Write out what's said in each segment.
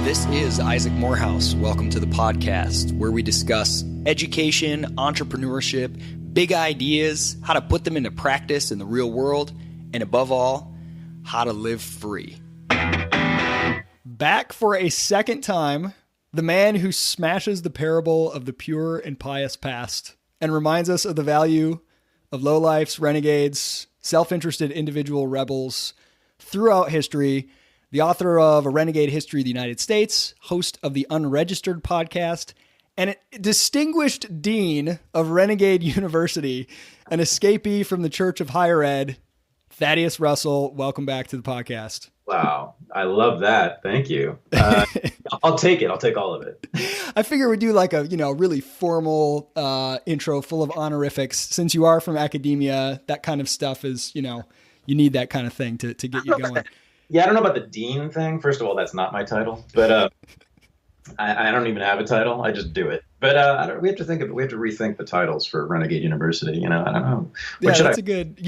This is Isaac Morehouse. Welcome to the podcast where we discuss education, entrepreneurship, big ideas, how to put them into practice in the real world, and above all, how to live free. Back for a second time, the man who smashes the parable of the pure and pious past and reminds us of the value of lowlifes, renegades, self-interested individual rebels throughout history, the author of A Renegade History of the United States, host of the Unregistered podcast, and a distinguished dean of Renegade University, an escapee from the Church of Higher Ed, Thaddeus Russell. Welcome back to the podcast. Wow. I love that. Thank you. I'll take it. I'll take all of it. I figure we do like a, really formal intro full of honorifics. Since you are from academia, that kind of stuff is, you need that kind of thing to get you going. Yeah, I don't know about the dean thing. First of all, that's not my title, but I don't even have a title. I just do it. But we have to rethink the titles for Renegade University. I don't know. That's a good.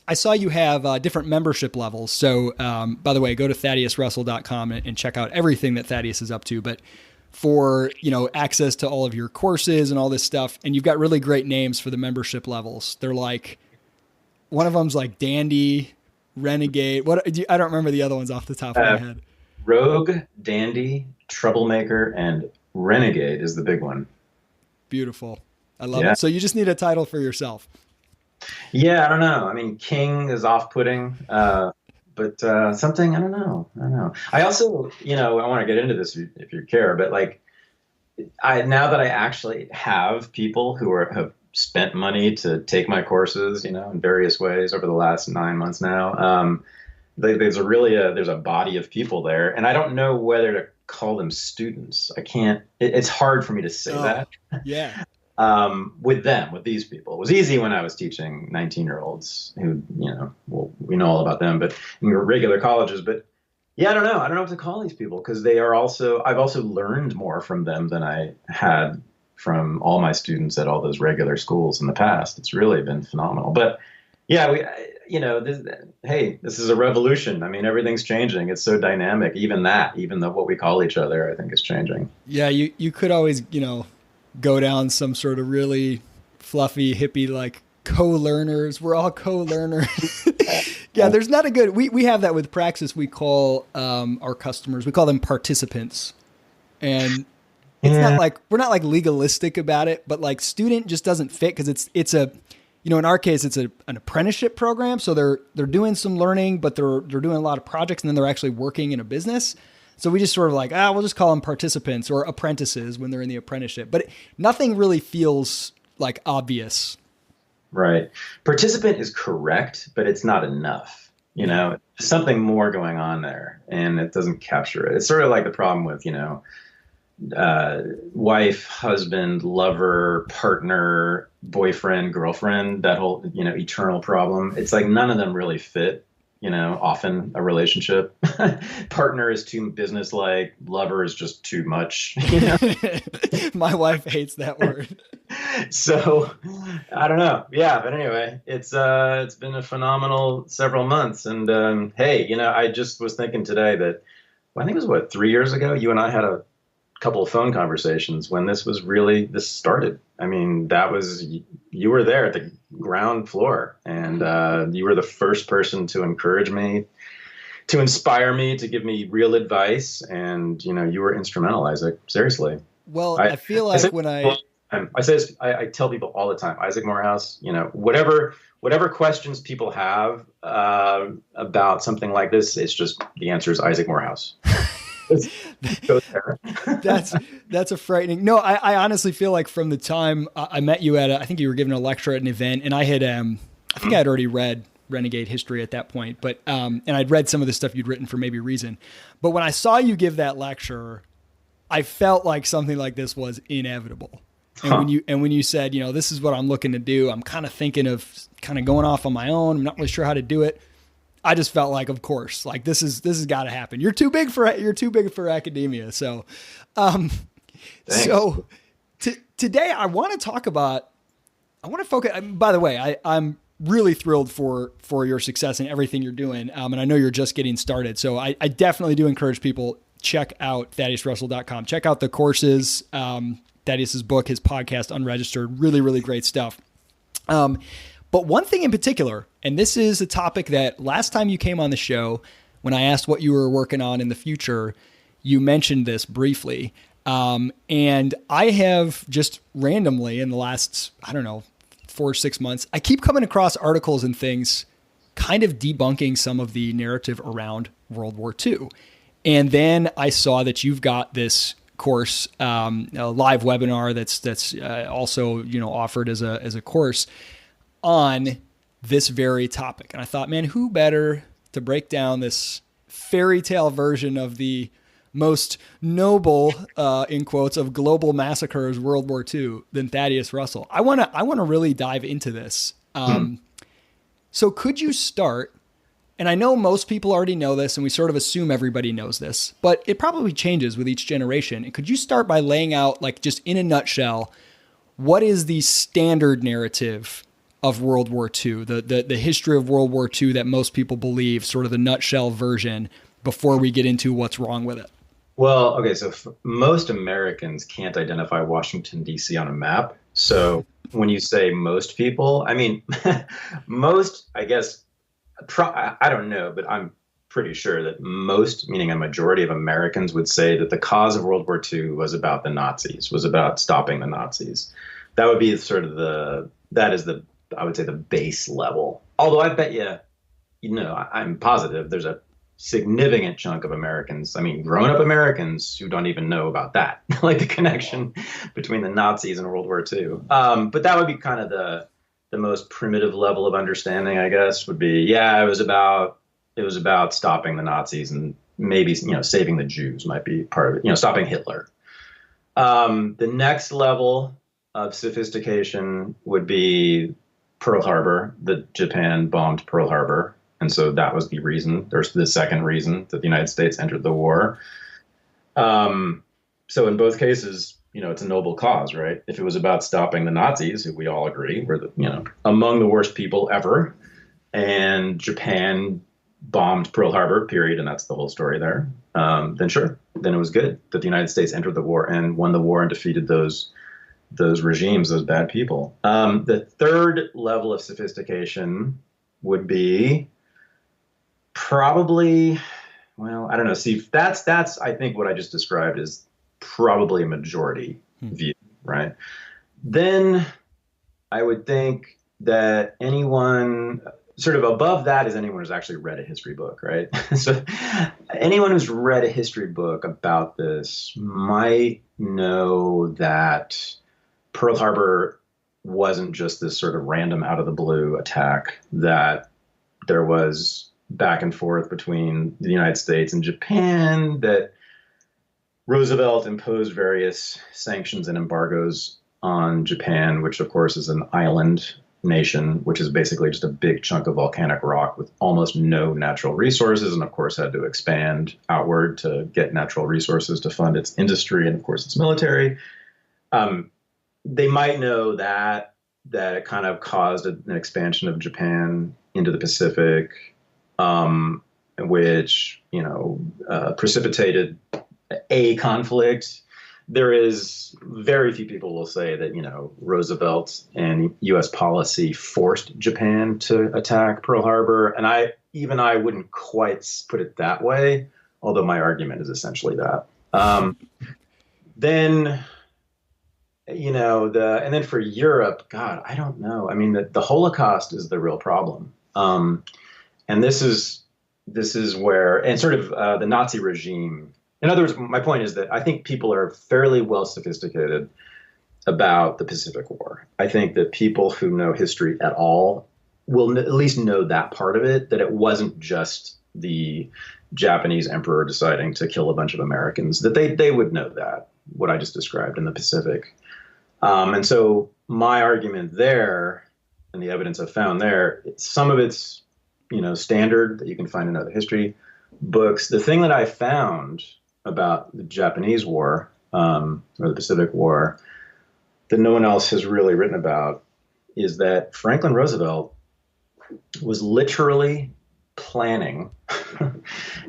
I saw you have different membership levels. So, by the way, go to ThaddeusRussell.com and check out everything that Thaddeus is up to. But for access to all of your courses and all this stuff, and you've got really great names for the membership levels. They're like, one of them's like Dandy, Renegade. I don't remember the other ones off the top of my head. Rogue, Dandy, Troublemaker, and Renegade is the big one. Beautiful. I love it. So you just need a title for yourself. Yeah, I don't know. I mean, King is off-putting, but something, I don't know. I also, I want to get into this if you care, but now that I actually have people who have spent money to take my courses, in various ways over the last 9 months now. There's a body of people there, and I don't know whether to call them students. I can't. It's hard for me to say that. Yeah. With these people, it was easy when I was teaching 19-year-olds who, we know all about them, but in regular colleges. But yeah, I don't know what to call these people because I've also learned more from them than I had from all my students at all those regular schools in the past. It's really been phenomenal. But yeah, this is a revolution. I mean, everything's changing. It's so dynamic. Even though what we call each other, I think is changing. Yeah. You could always, go down some sort of really fluffy hippie, like co-learners. We're all co-learners. Yeah. There's not a good, we have that with Praxis. We call, our customers, we call them participants. And it's not like, we're not like legalistic about it, but like student just doesn't fit because it's a, in our case, it's an apprenticeship program. So they're doing some learning, but they're doing a lot of projects and then they're actually working in a business. So we just sort of like, we'll just call them participants or apprentices when they're in the apprenticeship, but nothing really feels like obvious. Right. Participant is correct, but it's not enough. There's something more going on there and it doesn't capture it. It's sort of like the problem with, wife, husband, lover, partner, boyfriend, girlfriend, that whole, eternal problem. It's like none of them really fit, often a relationship. Partner is too businesslike, lover is just too much. My wife hates that word. So I don't know. Yeah, but anyway, it's been a phenomenal several months. And hey, I just was thinking today that I think it was 3 years ago, you and I had a couple of phone conversations when this started. I mean, you were there at the ground floor and you were the first person to encourage me, to inspire me, to give me real advice. And, you were instrumental, Isaac, seriously. Well, I feel like I tell people all the time, Isaac Morehouse, whatever questions people have about something like this, it's just the answer is Isaac Morehouse. That's a frightening. No, I honestly feel like from the time I met you I think you were giving a lecture at an event, and I had I think I had already read Renegade History at that point, but and I'd read some of the stuff you'd written for maybe Reason. But when I saw you give that lecture, I felt like something like this was inevitable. And when you said, this is what I'm looking to do, I'm kind of thinking of kind of going off on my own. I'm not really sure how to do it. I just felt like, of course, like this has got to happen. You're too big for academia. So, today I want to focus. By the way, I'm really thrilled for your success and everything you're doing. And I know you're just getting started. So I definitely do encourage people, check out ThaddeusRussell.com. Check out the courses, Thaddeus's book, his podcast, Unregistered. Really, really great stuff. But one thing in particular, and this is a topic that last time you came on the show, when I asked what you were working on in the future, you mentioned this briefly. And I have just randomly in the last, 4 or 6 months, I keep coming across articles and things kind of debunking some of the narrative around World War II. And then I saw that you've got this course, a live webinar that's also, offered as a course on this very topic. And I thought, man, who better to break down this fairy tale version of the most noble, in quotes, of global massacres, World War II, than Thaddeus Russell. I want to really dive into this. So could you start, and I know most people already know this, and we sort of assume everybody knows this, but it probably changes with each generation. And could you start by laying out, like, just in a nutshell, what is the standard narrative of World War II, the history of World War II that most people believe, sort of the nutshell version, before we get into what's wrong with it? Well, okay, so most Americans can't identify Washington, D.C. on a map. So when you say most people, I mean, most, I guess, I don't know, but I'm pretty sure that most, meaning a majority of Americans, would say that the cause of World War II was about the Nazis, was about stopping the Nazis. That would be sort of I would say the base level. Although I bet I'm positive there's a significant chunk of Americans, grown-up Americans, who don't even know about that, like the connection between the Nazis and World War II. But that would be kind of the most primitive level of understanding, I guess, would be, it was about stopping the Nazis, and maybe, saving the Jews might be part of it, stopping Hitler. The next level of sophistication would be Pearl Harbor, that Japan bombed Pearl Harbor. And so that was the reason. There's the second reason that the United States entered the war. So in both cases, it's a noble cause, right? If it was about stopping the Nazis, who we all agree were among the worst people ever, and Japan bombed Pearl Harbor, period, and that's the whole story there, then sure, then it was good that the United States entered the war and won the war and defeated those regimes, those bad people. The third level of sophistication would be probably, I don't know. See, that's I think what I just described is probably a majority view, right? Then I would think that anyone sort of above that is anyone who's actually read a history book, right? So anyone who's read a history book about this might know that Pearl Harbor wasn't just this sort of random out of the blue attack, that there was back and forth between the United States and Japan, that Roosevelt imposed various sanctions and embargoes on Japan, which of course is an island nation, which is basically just a big chunk of volcanic rock with almost no natural resources, and of course had to expand outward to get natural resources to fund its industry and of course its military. They might know that it kind of caused an expansion of Japan into the Pacific, which, precipitated a conflict. There is very few people will say that, Roosevelt and U.S. policy forced Japan to attack Pearl Harbor. And I wouldn't quite put it that way, although my argument is essentially that. Then, and then for Europe, God, I don't know. I mean, the Holocaust is the real problem. And this is where, and sort of the Nazi regime. In other words, my point is that I think people are fairly well sophisticated about the Pacific War. I think that people who know history at all will at least know that part of it, that it wasn't just the Japanese emperor deciding to kill a bunch of Americans, that they would know that, what I just described in the Pacific. And so my argument there, and the evidence I've found there, some of it's, standard that you can find in other history books. The thing that I found about the Japanese War, or the Pacific War, that no one else has really written about, is that Franklin Roosevelt was literally planning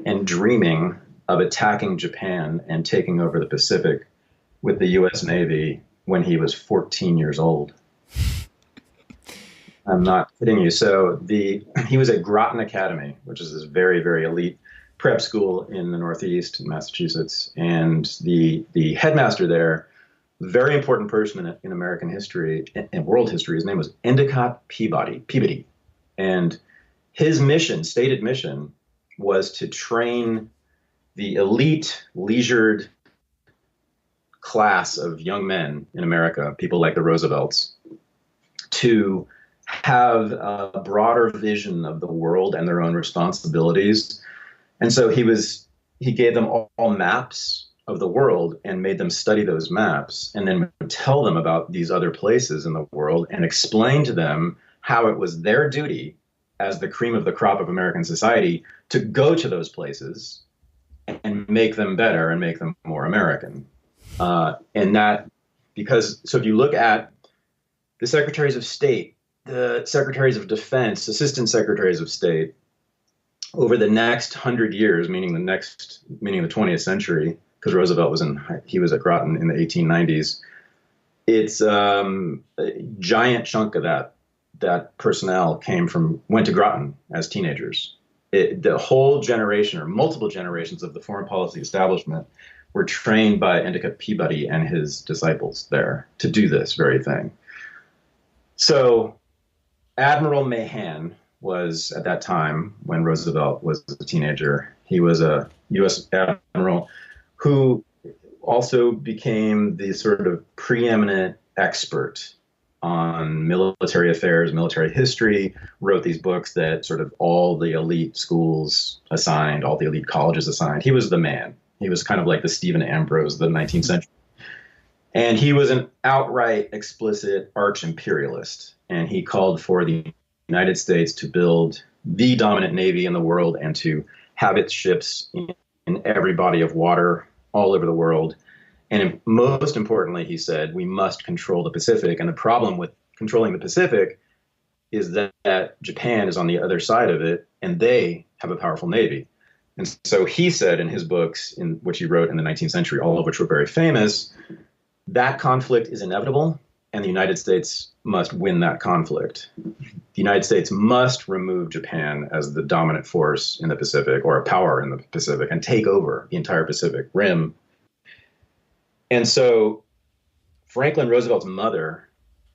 and dreaming of attacking Japan and taking over the Pacific with the U.S. Navy when he was 14 years old. I'm not kidding you. So he was at Groton Academy, which is this very, very elite prep school in the Northeast in Massachusetts. And the headmaster there, very important person in American history and world history, his name was Endicott Peabody. And his mission, stated mission, was to train the elite, leisured class of young men in America, people like the Roosevelts, to have a broader vision of the world and their own responsibilities. And so he gave them all maps of the world and made them study those maps, and then tell them about these other places in the world and explain to them how it was their duty as the cream of the crop of American society to go to those places and make them better and make them more American. And that, because, so if you look at the secretaries of state, the secretaries of defense, assistant secretaries of state, over the next 100 years, meaning the 20th century, because Roosevelt he was at Groton in the 1890s, it's a giant chunk of that personnel went to Groton as teenagers. The whole generation or multiple generations of the foreign policy establishment were trained by Endicott Peabody and his disciples there to do this very thing. So Admiral Mahan was, at that time, when Roosevelt was a teenager, he was a U.S. admiral who also became the sort of preeminent expert on military affairs, military history, wrote these books that sort of all the elite schools assigned, all the elite colleges assigned. He was the man. He was kind of like the Stephen Ambrose of the 19th century. And he was an outright, explicit arch-imperialist. And he called for the United States to build the dominant navy in the world and to have its ships in every body of water all over the world. And most importantly, he said, we must control the Pacific. And the problem with controlling the Pacific is that Japan is on the other side of it, and they have a powerful navy. And so he said in his books, in which he wrote in the 19th century, all of which were very famous, that conflict is inevitable, and the United States must win that conflict. The United States must remove Japan as the dominant force in the Pacific, or a power in the Pacific, and take over the entire Pacific Rim. And so Franklin Roosevelt's mother,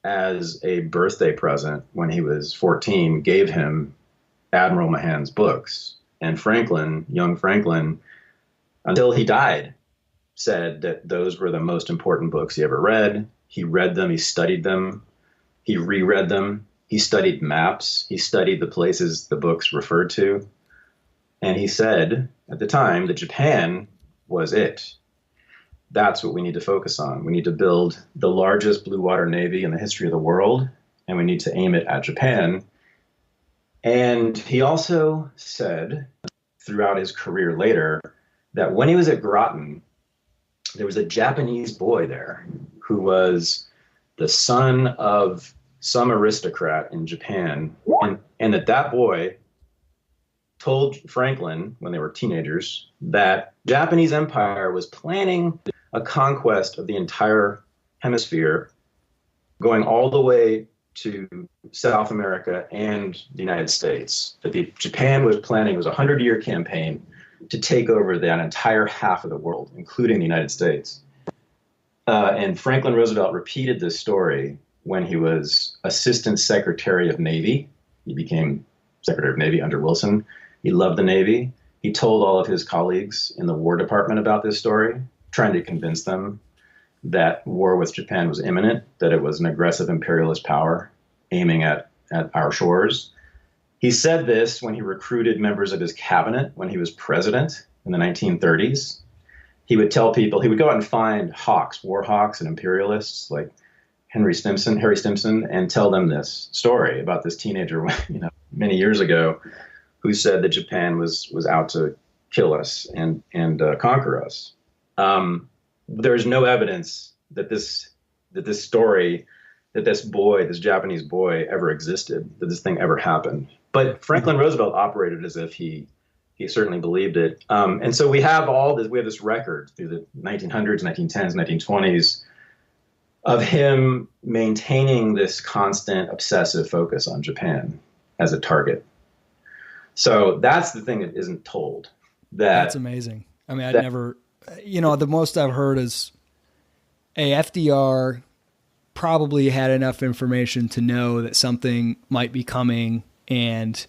as a birthday present when he was 14, gave him Admiral Mahan's books. And Franklin, young Franklin, until he died, said that those were the most important books he ever read. He read them, he studied them, he reread them, he studied maps, he studied the places the books referred to. And he said at the time that Japan was it. That's what we need to focus on. We need to build the largest blue water navy in the history of the world, and we need to aim it at Japan. And he also said throughout his career later that when he was at Groton, there was a Japanese boy there who was the son of some aristocrat in Japan. And that boy told Franklin, when they were teenagers, that Japanese Empire was planning a conquest of the entire hemisphere, going all the way to South America and the United States. That Japan was planning, it was a 100-year campaign to take over that entire half of the world, including the United States. And Franklin Roosevelt repeated this story when he was Assistant Secretary of Navy. He became Secretary of Navy under Wilson. He loved the Navy. He told all of his colleagues in the War Department about this story, trying to convince them that war with Japan was imminent, that it was an aggressive imperialist power aiming at our shores. He said this when he recruited members of his cabinet when he was president in the 1930s. He would tell people, he would go out and find hawks, war hawks and imperialists like Harry Stimson, and tell them this story about this teenager, many years ago, who said that Japan was out to kill us and conquer us. There's no evidence that this story, that this Japanese boy ever existed, that this thing ever happened. But Franklin Roosevelt operated as if he He certainly believed it. And so we have all this. We have this record through the 1900s, 1910s, 1920s of him maintaining this constant obsessive focus on Japan as a target. So that's the thing that isn't told. That's amazing. I mean, I'd never, the most I've heard is FDR probably had enough information to know that something might be coming, and,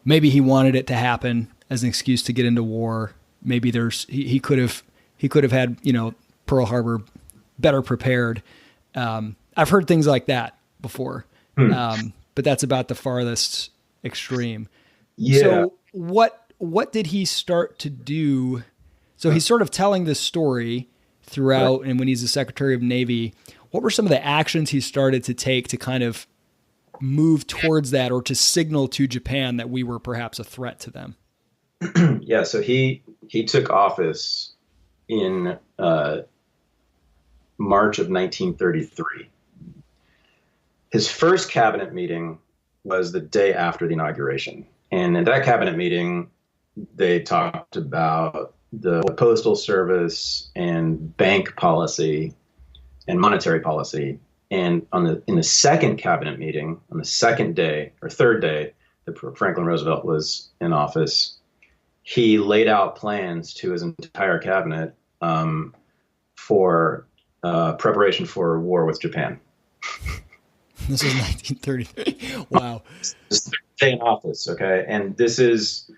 maybe he wanted it to happen as an excuse to get into war. Maybe he could have had, Pearl Harbor better prepared. I've heard things like that before. But that's about the farthest extreme. Yeah. So what did he start to do? So he's sort of telling this story throughout, and when he's the Secretary of Navy, what were some of the actions he started to take to kind of move towards that, or to signal to Japan that we were perhaps a threat to them? Yeah, so he took office in March of 1933. His first cabinet meeting was the day after the inauguration. And in that cabinet meeting, they talked about the postal service and bank policy and monetary policy. And in the second cabinet meeting, on the second day or third day that Franklin Roosevelt was in office, he laid out plans to his entire cabinet for preparation for war with Japan. This is 1933. Wow. This day in office, okay? And this is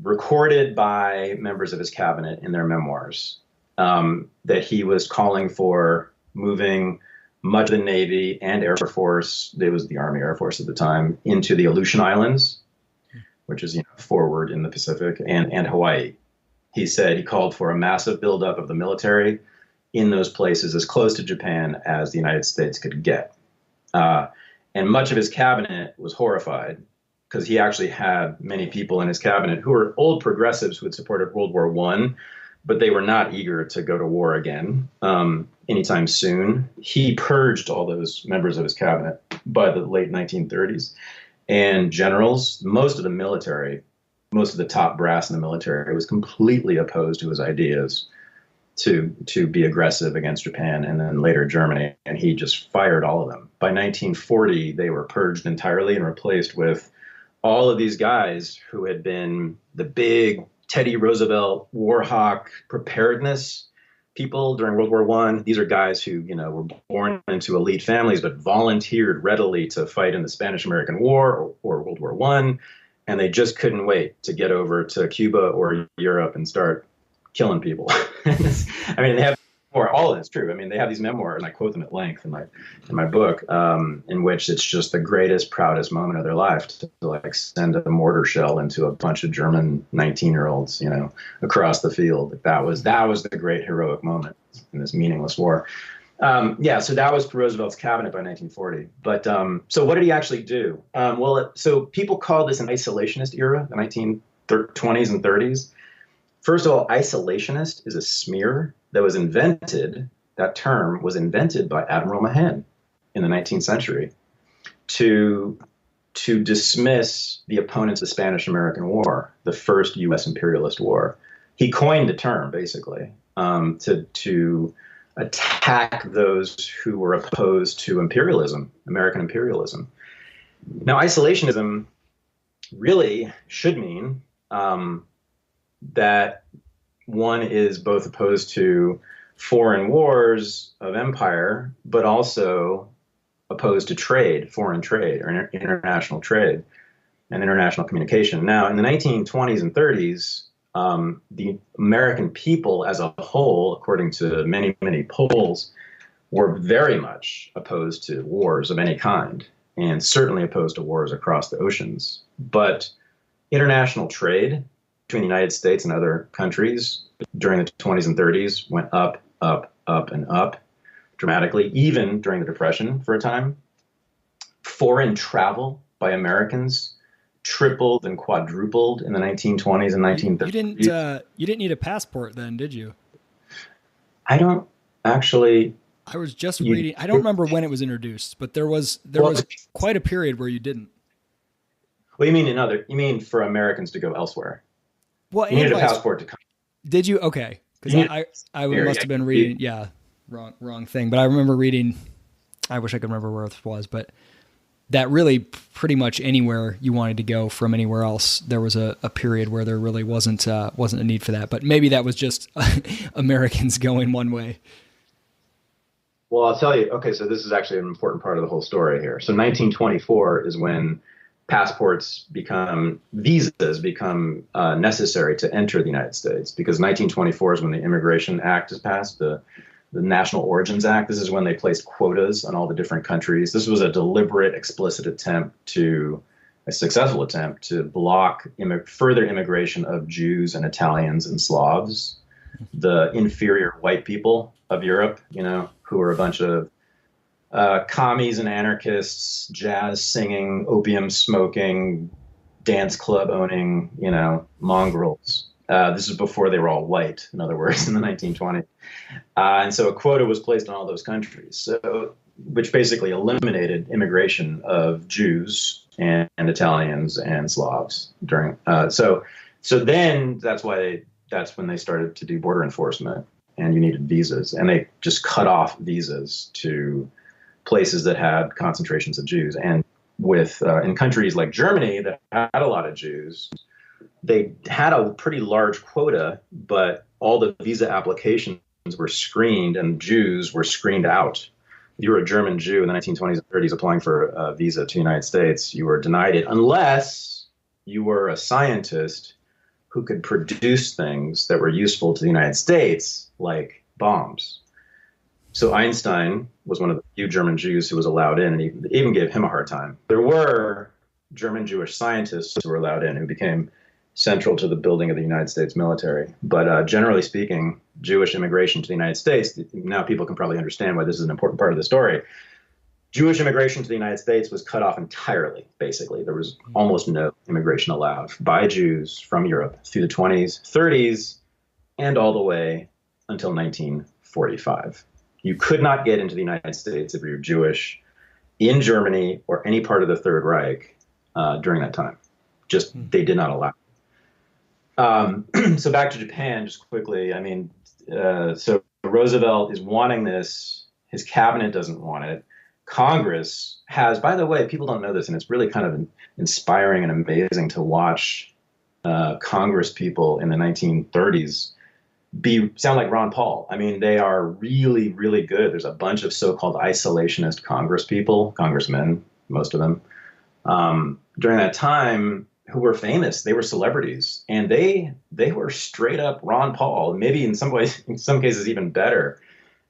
recorded by members of his cabinet in their memoirs, that he was calling for moving much of the Navy and Air Force, it was the Army Air Force at the time, into the Aleutian Islands, which is forward in the Pacific, and Hawaii. He said he called for a massive buildup of the military in those places as close to Japan as the United States could get. And much of his cabinet was horrified, because he actually had many people in his cabinet who were old progressives who had supported World War I, but they were not eager to go to war again anytime soon. He purged all those members of his cabinet by the late 1930s. And generals, most of the military, most of the top brass in the military was completely opposed to his ideas to be aggressive against Japan and then later Germany. And he just fired all of them. By 1940, they were purged entirely and replaced with all of these guys who had been the big Teddy Roosevelt war hawk preparedness people during World War I. These are guys who, were born into elite families, but volunteered readily to fight in the Spanish-American War or World War I. And they just couldn't wait to get over to Cuba or Europe and start killing people. I mean, they have all of it's true. I mean, they have these memoirs, and I quote them at length in my book, in which it's just the greatest, proudest moment of their life to send a mortar shell into a bunch of German 19-year-olds, across the field. That was the great heroic moment in this meaningless war. So that was Roosevelt's cabinet by 1940. But so what did he actually do? So people call this an isolationist era, the 1920s and 30s. First of all, isolationist is a smear that term was invented by Admiral Mahan in the 19th century to dismiss the opponents of the Spanish-American War, the first U.S. imperialist war. He coined the term, basically, to attack those who were opposed to imperialism, American imperialism. Now, isolationism really should mean that one is both opposed to foreign wars of empire, but also opposed to trade, foreign trade, or international trade and international communication. Now, in the 1920s and 30s, the American people as a whole, according to many, many polls, were very much opposed to wars of any kind, and certainly opposed to wars across the oceans. But international trade between the United States and other countries during the 20s and 30s went up, up, up, and up dramatically, even during the Depression for a time. Foreign travel by Americans tripled and quadrupled in the 1920s and 1930s. You didn't need a passport then, did you? I don't actually. I was just reading. I don't remember when it was introduced, but there was quite a period where you didn't. Well, you mean for Americans to go elsewhere. Well, You and needed a vice. passport to come. Did you? Okay, because You needed I here, must yeah. have been reading. Yeah, wrong thing. But I remember reading. I wish I could remember where it was, but that really pretty much anywhere you wanted to go from anywhere else, there was a period where there really wasn't a need for that. But maybe that was just Americans going one way. Well, I'll tell you. Okay, so this is actually an important part of the whole story here. So 1924 is when visas become necessary to enter the United States, because 1924 is when the Immigration Act is passed, the National Origins Act. This is when they placed quotas on all the different countries. This was a deliberate, explicit a successful attempt to block further immigration of Jews and Italians and Slavs, the inferior white people of Europe, who were a bunch of commies and anarchists, jazz singing, opium smoking, dance club owning, mongrels. This is before they were all white, in other words, in the 1920s. And so a quota was placed on all those countries, which basically eliminated immigration of Jews and Italians and Slavs during. So then that's when they started to do border enforcement, and you needed visas, and they just cut off visas to places that had concentrations of Jews. And in countries like Germany that had a lot of Jews, they had a pretty large quota, but all the visa applications were screened and Jews were screened out. If you were a German Jew in the 1920s and 30s applying for a visa to the United States, you were denied it unless you were a scientist who could produce things that were useful to the United States, like bombs. So Einstein was one of the few German Jews who was allowed in, and he even gave him a hard time. There were German Jewish scientists who were allowed in who became central to the building of the United States military. But generally speaking, Jewish immigration to the United States, now people can probably understand why this is an important part of the story. Jewish immigration to the United States was cut off entirely, basically. There was almost no immigration allowed by Jews from Europe through the 20s, 30s, and all the way until 1945. You could not get into the United States if you're Jewish in Germany or any part of the Third Reich during that time. Just they did not allow. So back to Japan, just quickly. I mean, so Roosevelt is wanting this. His cabinet doesn't want it. Congress has, by the way, people don't know this, and it's really kind of inspiring and amazing to watch Congress people in the 1930s sound like Ron Paul. I mean, they are really, really good. There's a bunch of so-called isolationist congressmen, most of them, during that time, who were famous. They were celebrities, and they were straight up Ron Paul. Maybe in some cases, even better.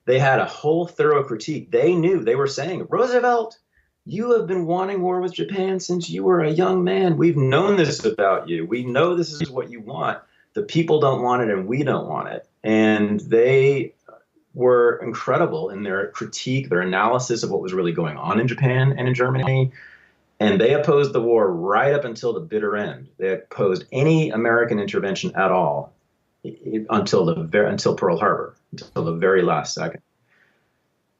They had a whole thorough critique. They knew, they were saying, Roosevelt, you have been wanting war with Japan since you were a young man. We've known this about you. We know this is what you want. The people don't want it, and we don't want it. And they were incredible in their critique, their analysis of what was really going on in Japan and in Germany. And they opposed the war right up until the bitter end. They opposed any American intervention at all until Pearl Harbor, until the very last second.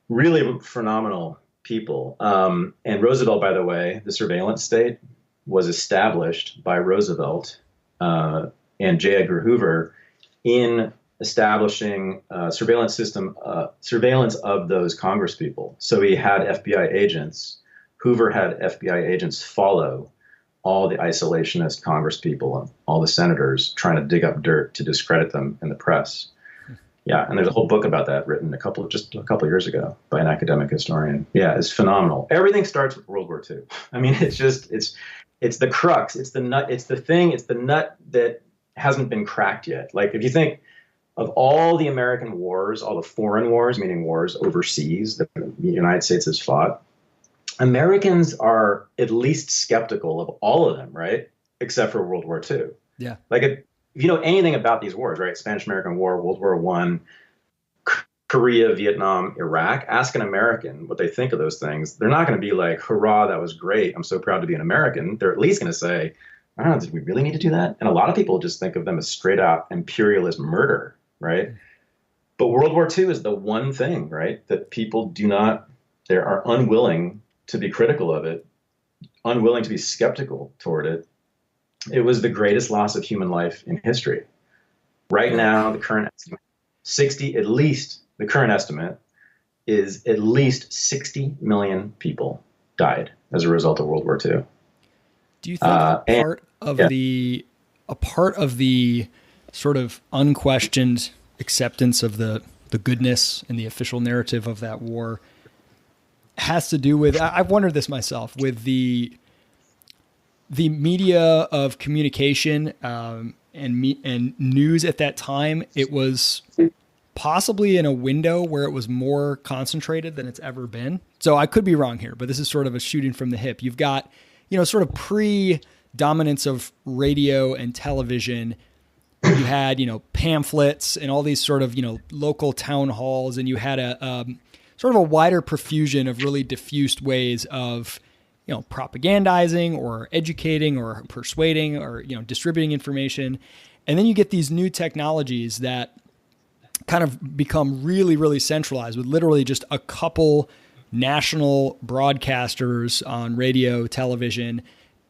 Really phenomenal people. And Roosevelt, by the way, the surveillance state was established by Roosevelt and J. Edgar Hoover in establishing surveillance of those Congress people. So he had FBI agents. Hoover had FBI agents follow all the isolationist Congress people and all the senators, trying to dig up dirt to discredit them in the press. Yeah, and there's a whole book about that written just a couple of years ago by an academic historian. Yeah, it's phenomenal. Everything starts with World War II. I mean, it's the crux. It's the nut. It's the nut that hasn't been cracked yet. Like, if you think of all the American wars, all the foreign wars, meaning wars overseas that the United States has fought, Americans are at least skeptical of all of them, right? Except for World War II. Yeah. Like, if you know anything about these wars, right? Spanish-American War, World War I, Korea, Vietnam, Iraq, ask an American what they think of those things. They're not going to be like, hurrah, that was great. I'm so proud to be an American. They're at least going to say, I don't know, did we really need to do that? And a lot of people just think of them as straight out imperialist murder, right? But World War II is the one thing, right, that people they are unwilling to be critical of it unwilling to be skeptical toward it, it was the greatest loss of human life in history. Right now, the current estimate, the current estimate is at least 60 million people died as a result of World War II. Do you think a part of the sort of unquestioned acceptance of the goodness and the official narrative of that war has to do with, I've wondered this myself, with the media of communication and news at that time? It was possibly in a window where it was more concentrated than it's ever been. So I could be wrong here, but this is sort of a shooting from the hip. You've got, sort of pre-dominance of radio and television. You had, pamphlets and all these sort of, local town halls, and you had a sort of a wider profusion of really diffused ways of, propagandizing or educating or persuading or, distributing information. And then you get these new technologies that kind of become really, really centralized with literally just a couple national broadcasters on radio, television.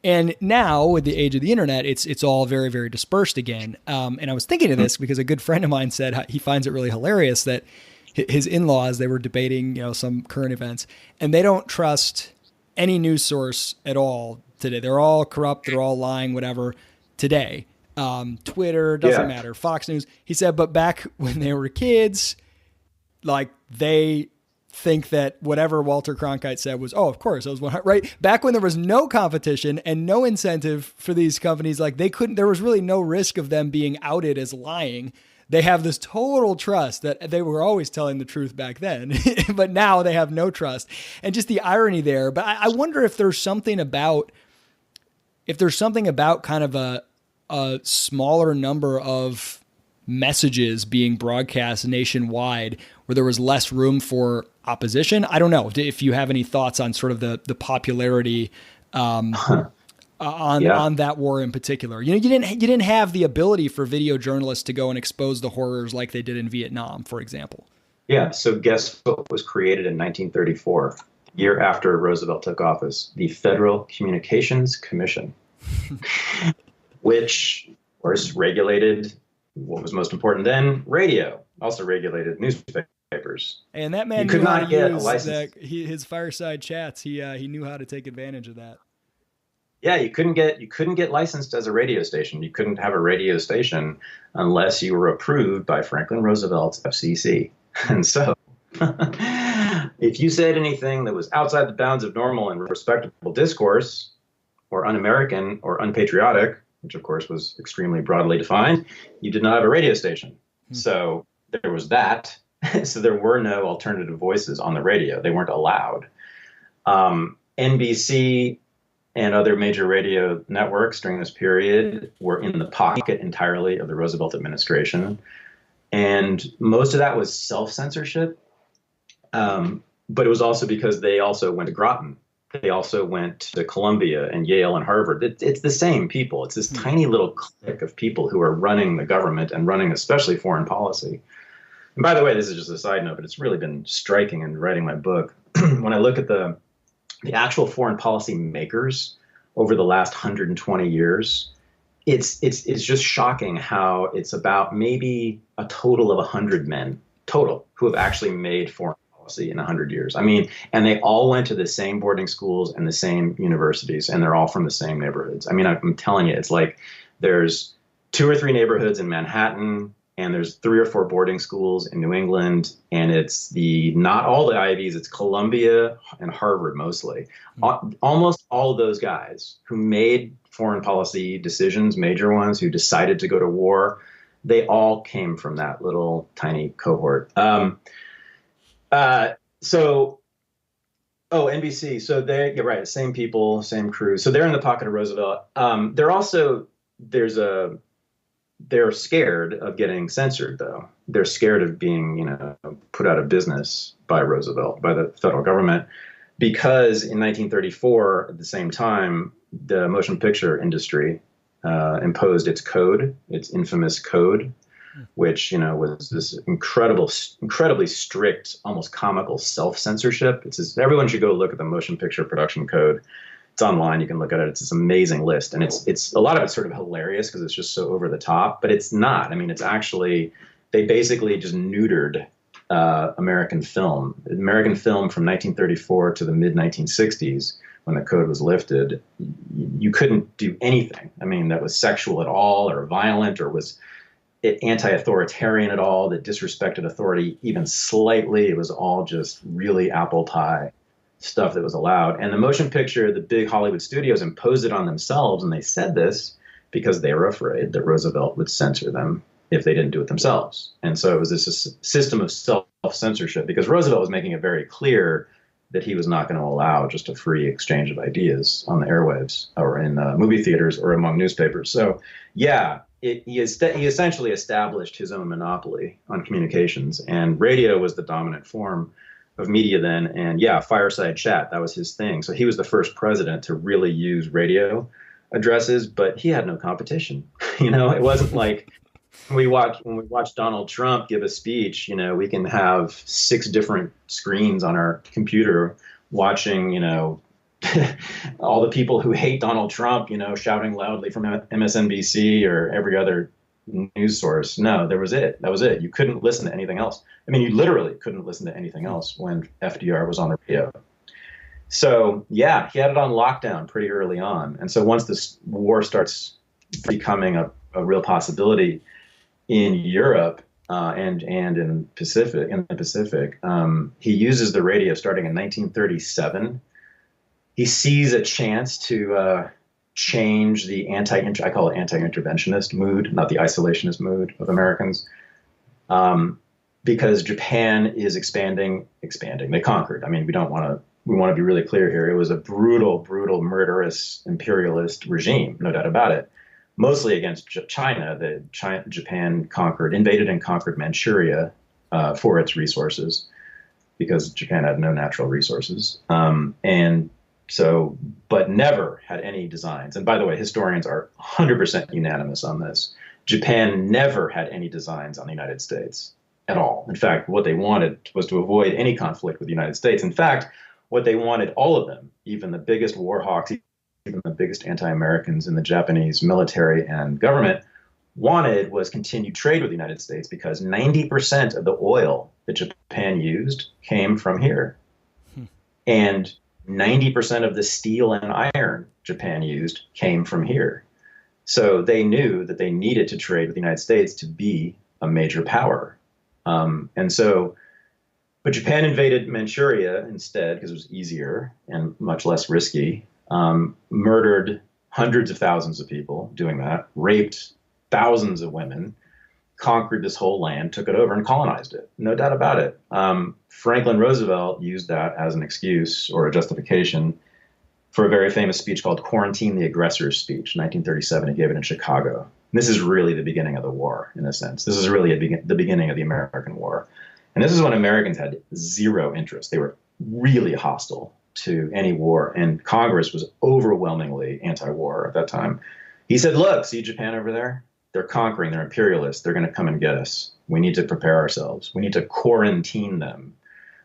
And now with the age of the internet, it's all very, very dispersed again. And I was thinking of this because a good friend of mine said he finds it really hilarious that his in-laws, they were debating, some current events, and they don't trust any news source at all today. They're all corrupt. They're all lying, whatever today. Twitter, doesn't matter. Fox News. He said, but back when they were kids, like they think that whatever Walter Cronkite said was, of course, that was one, right? Back when there was no competition and no incentive for these companies, like there was really no risk of them being outed as lying. They have this total trust that they were always telling the truth back then, but now they have no trust. And just the irony there. But I wonder if there's something about kind of a smaller number of messages being broadcast nationwide where there was less room for opposition. I don't know if you have any thoughts on sort of the popularity on that war in particular. You didn't have the ability for video journalists to go and expose the horrors like they did in Vietnam, for example. Yeah. So guess what was created in 1934, year after Roosevelt took office? The Federal Communications Commission, which of course regulated what was most important then, radio, also regulated newspapers. And that man could not get a license. His fireside chats, he knew how to take advantage of that. Yeah, you couldn't get licensed as a radio station. You couldn't have a radio station unless you were approved by Franklin Roosevelt's FCC. And so if you said anything that was outside the bounds of normal and respectable discourse, or un-American or unpatriotic, which of course was extremely broadly defined, you did not have a radio station. Mm-hmm. So there was that. So there were no alternative voices on the radio. They weren't allowed. NBC and other major radio networks during this period were in the pocket entirely of the Roosevelt administration. And most of that was self-censorship. But it was also because they also went to Groton. They also went to Columbia and Yale and Harvard. It's the same people. It's this tiny little clique of people who are running the government and running especially foreign policy. And by the way, this is just a side note, but it's really been striking in writing my book. When I look at the actual foreign policy makers over the last 120 years, it's just shocking how it's about maybe a total of 100 men total who have actually made foreign policy in 100 years. I mean, and they all went to the same boarding schools and the same universities, and they're all from the same neighborhoods. I mean, I'm telling you, it's like there's 2 or 3 neighborhoods in Manhattan, and there's 3 or 4 boarding schools in New England, and it's not all the Ivies, it's Columbia and Harvard mostly. Almost all of those guys who made foreign policy decisions, major ones, who decided to go to war, they all came from that little tiny cohort. NBC. So you're right, same people, same crew. So they're in the pocket of Roosevelt. They're scared of getting censored, though. They're scared of being, put out of business by Roosevelt, by the federal government, because in 1934, at the same time, the motion picture industry imposed its code, its infamous code, which, was this incredibly strict, almost comical self-censorship. Everyone should go look at the motion picture production code. It's online. You can look at it. It's this amazing list, and it's a lot of it's sort of hilarious because it's just so over the top. But it's not. I mean, it's actually they basically just neutered American film. American film from 1934 to the mid 1960s, when the code was lifted, you couldn't do anything. I mean, that was sexual at all, or violent, or was anti-authoritarian at all, that disrespected authority even slightly. It was all just really apple pie stuff that was allowed. And the motion picture, the big Hollywood studios imposed it on themselves, and they said this because they were afraid that Roosevelt would censor them if they didn't do it themselves. And so it was this system of self-censorship, because Roosevelt was making it very clear that he was not going to allow just a free exchange of ideas on the airwaves or in movie theaters or among newspapers. So yeah, he essentially established his own monopoly on communications, and radio was the dominant form of media then. And yeah, fireside chat, that was his thing. So he was the first president to really use radio addresses, but he had no competition. It wasn't like when we watch Donald Trump give a speech, we can have 6 different screens on our computer watching, all the people who hate Donald Trump, shouting loudly from MSNBC or every other news source. No, that was it. You couldn't listen to anything else. I mean, you literally couldn't listen to anything else when FDR was on the radio. So yeah, he had it on lockdown pretty early on. And so once this war starts becoming a real possibility in Europe and in the Pacific, he uses the radio starting in 1937. He sees a chance to change the I call it anti-interventionist mood, not the isolationist mood of Americans, because Japan is expanding. They conquered. I mean, we want to be really clear here. It was a brutal, murderous imperialist regime, no doubt about it. Mostly against China. Japan invaded and conquered Manchuria for its resources, because Japan had no natural resources. But never had any designs. And by the way, historians are 100% unanimous on this. Japan never had any designs on the United States at all. In fact, what they wanted was to avoid any conflict with the United States. In fact, what they wanted, all of them, even the biggest war hawks, even the biggest anti-Americans in the Japanese military and government, wanted was continued trade with the United States, because 90% of the oil that Japan used came from here. And 90% of the steel and iron Japan used came from here. So they knew that they needed to trade with the United States to be a major power. But Japan invaded Manchuria instead, because it was easier and much less risky, murdered hundreds of thousands of people doing that, raped thousands of women, conquered this whole land, took it over, and colonized it. No doubt about it. Franklin Rosevelt used that as an excuse or a justification for a very famous speech called Quarantine the Aggressor's Speech, 1937. He gave it in Chicago. And this is really the beginning of the war, in a sense. This is really the beginning of the American war. And this is when Americans had zero interest. They were really hostile to any war. And Congress was overwhelmingly anti-war at that time. He said, look, see Japan over there? They're conquering, they're imperialists, they're going to come and get us. We need to prepare ourselves. We need to quarantine them.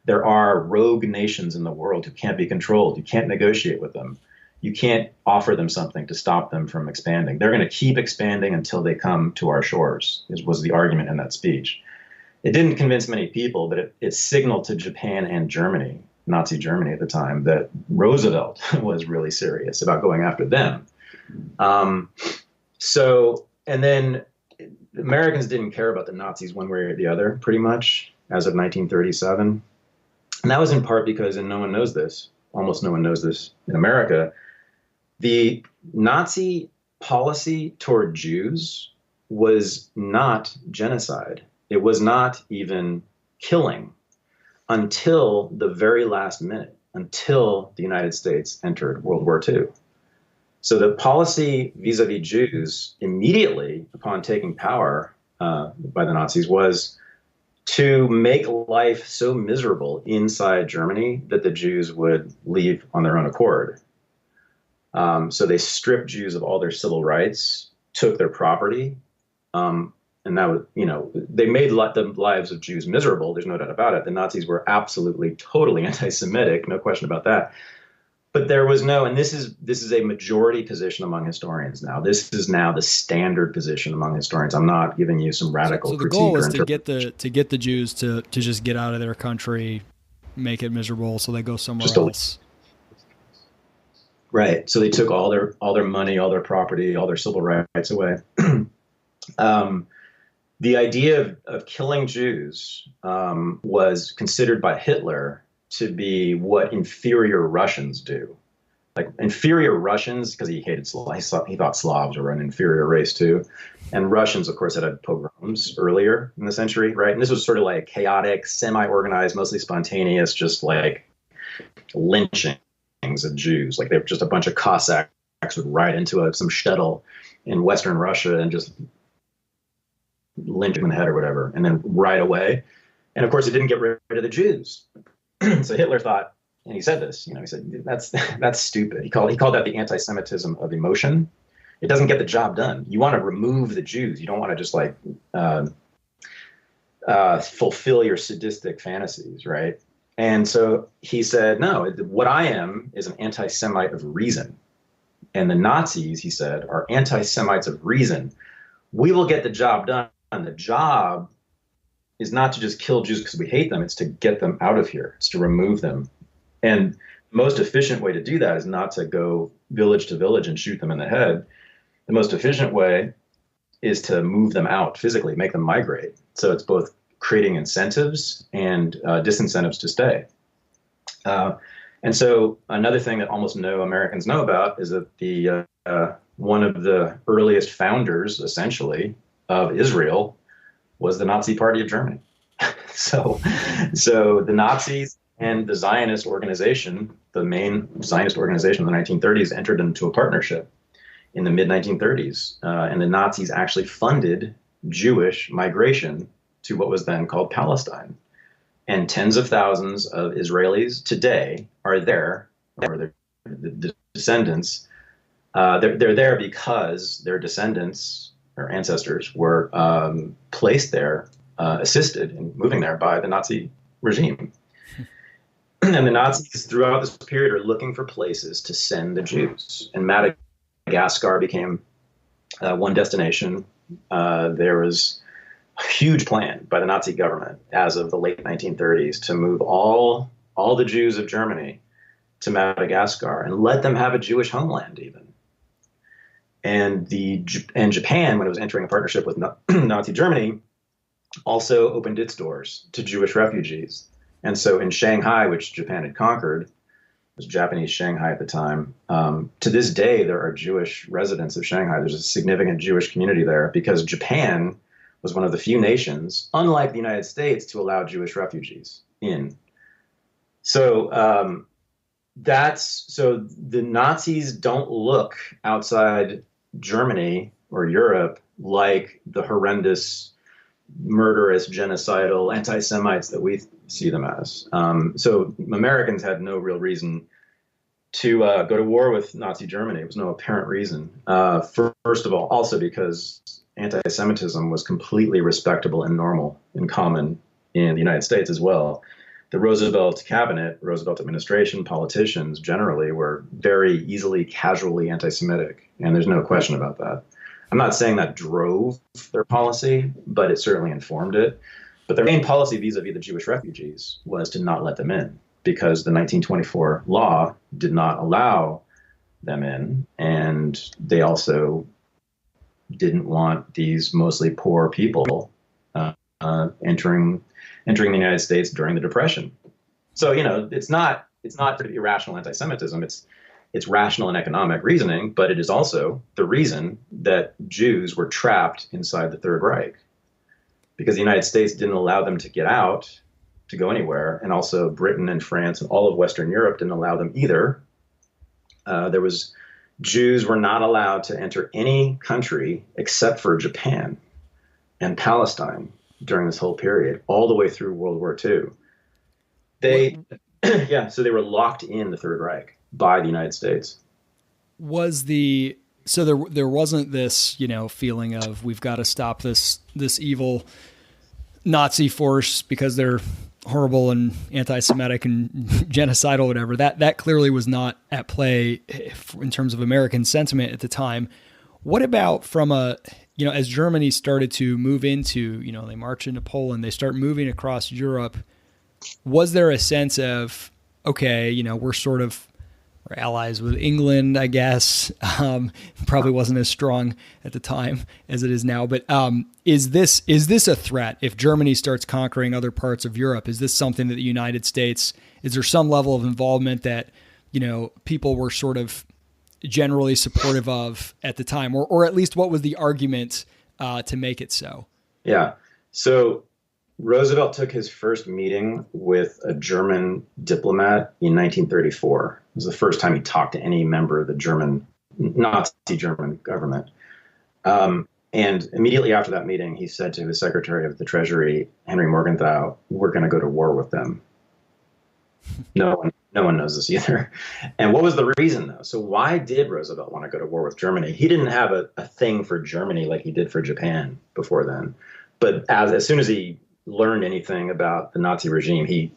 There are rogue nations in the world who can't be controlled. You can't negotiate with them. You can't offer them something to stop them from expanding. They're going to keep expanding until they come to our shores, was the argument in that speech. It didn't convince many people, but it signaled to Japan and Germany, Nazi Germany at the time, that Roosevelt was really serious about going after them. And then Americans didn't care about the Nazis one way or the other, pretty much, as of 1937. And that was in part because, and no one knows this, almost no one knows this in America, the Nazi policy toward Jews was not genocide. It was not even killing until the very last minute, until the United States entered World War II. So the policy vis-a-vis Jews immediately upon taking power by the Nazis was to make life so miserable inside Germany that the Jews would leave on their own accord. So they stripped Jews of all their civil rights, took their property, and that was, they made the lives of Jews miserable. There's no doubt about it. The Nazis were absolutely, totally anti-Semitic, no question about that. but there was no, and this is a majority position among historians now. This is now the standard position among historians. I'm not giving you some radical So the critique goal or was to get the Jews to just get out of their country, make it miserable, so they go somewhere else. Right. So they took all their money, all their property, all their civil rights away. The idea of killing Jews was considered by Hitler to be what inferior Russians do. Like inferior Russians, because he hated Slavs, he thought Slavs were an inferior race too. And Russians, of course, had pogroms earlier in the century, right? And this was sort of like chaotic, semi-organized, mostly spontaneous, just like lynchings of Jews. Like they were just a bunch of Cossacks would ride into some shtetl in Western Russia and just lynch him in the head or whatever, and then right away. And of course, it didn't get rid of the Jews. So Hitler thought, and he said this, he said, that's stupid. He called that the anti-Semitism of emotion. It doesn't get the job done. You want to remove the Jews. You don't want to just like fulfill your sadistic fantasies, right? And so he said, no, what I am is an anti-Semite of reason. And the Nazis, he said, are anti-Semites of reason. We will get the job done. And the job is not to just kill Jews because we hate them. It's to get them out of here. It's to remove them. And the most efficient way to do that is not to go village to village and shoot them in the head. The most efficient way is to move them out physically, make them migrate. So it's both creating incentives and disincentives to stay. And so another thing that almost no Americans know about is that the one of the earliest founders, essentially, of Israel was the Nazi Party of Germany. So the Nazis and the Zionist organization, the main Zionist organization of the 1930s, entered into a partnership in the mid-1930s. And the Nazis actually funded Jewish migration to what was then called Palestine. And tens of thousands of Israelis today are there, or the descendants. They're there because their descendants, or ancestors, were placed there, assisted in moving there by the Nazi regime. And the Nazis throughout this period are looking for places to send the Jews. And Madagascar became one destination. There was a huge plan by the Nazi government as of the late 1930s to move all the Jews of Germany to Madagascar and let them have a Jewish homeland even. And Japan, when it was entering a partnership with Nazi Germany, also opened its doors to Jewish refugees. And so in Shanghai, which Japan had conquered, it was Japanese Shanghai at the time, to this day, there are Jewish residents of Shanghai. There's a significant Jewish community there because Japan was one of the few nations, unlike the United States, to allow Jewish refugees in. So so the Nazis don't look outside Germany or Europe like the horrendous, murderous, genocidal anti-Semites that we see them as. So Americans had no real reason to go to war with Nazi Germany. It was no apparent reason. First of all, also because anti-Semitism was completely respectable and normal and common in the United States as well. The Roosevelt cabinet, Roosevelt administration, politicians generally were very easily, casually anti-Semitic, and there's no question about that. I'm not saying that drove their policy, but it certainly informed it. But their main policy vis-a-vis the Jewish refugees was to not let them in because the 1924 law did not allow them in, and they also didn't want these mostly poor people entering the United States during the Depression. So, it's not sort of irrational anti-Semitism. It's rational and economic reasoning, but it is also the reason that Jews were trapped inside the Third Reich because the United States didn't allow them to get out, to go anywhere. And also Britain and France and all of Western Europe didn't allow them either. Jews were not allowed to enter any country except for Japan and Palestine during this whole period, all the way through World War II. So they were locked in the Third Reich by the United States. So there wasn't this, feeling of we've got to stop this evil Nazi force because they're horrible and anti-Semitic and genocidal, whatever, that clearly was not at play in terms of American sentiment at the time. What about from as Germany started to move into, they march into Poland, they start moving across Europe, was there a sense of, okay, we're sort of we're allies with England, I guess. Probably wasn't as strong at the time as it is now. But is this a threat if Germany starts conquering other parts of Europe? Is this something that the United States, is there some level of involvement that, people were sort of generally supportive of at the time? Or at least what was the argument to make it so? Yeah. So Roosevelt took his first meeting with a German diplomat in 1934. It was the first time he talked to any member of the Nazi German government. And immediately after that meeting, he said to his Secretary of the Treasury, Henry Morgenthau, we're going to go to war with them. No one knows this either. And what was the reason, though? So why did Roosevelt want to go to war with Germany? He didn't have a thing for Germany like he did for Japan before then. But as soon as he learned anything about the Nazi regime, he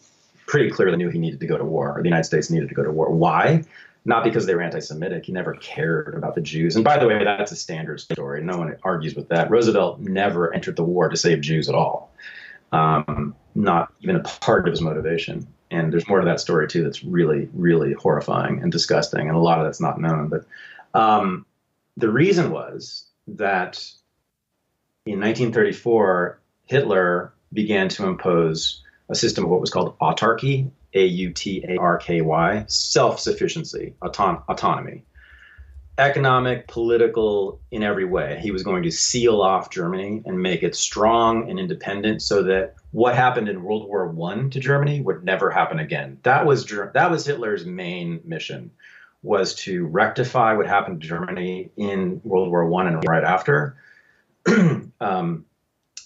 pretty clearly knew he needed to go to war, or the United States needed to go to war. Why? Not because they were anti-Semitic. He never cared about the Jews. And by the way, that's a standard story. No one argues with that. Roosevelt never entered the war to save Jews at all. Not even a part of his motivation. And there's more to that story, too, that's really, really horrifying and disgusting. And a lot of that's not known. But the reason was that in 1934, Hitler began to impose a system of what was called autarky, A-U-T-A-R-K-Y, self-sufficiency, autonomy, economic, political, in every way. He was going to seal off Germany and make it strong and independent so that what happened in World War I to Germany would never happen again. That was Hitler's main mission, was to rectify what happened to Germany in World War I and right after.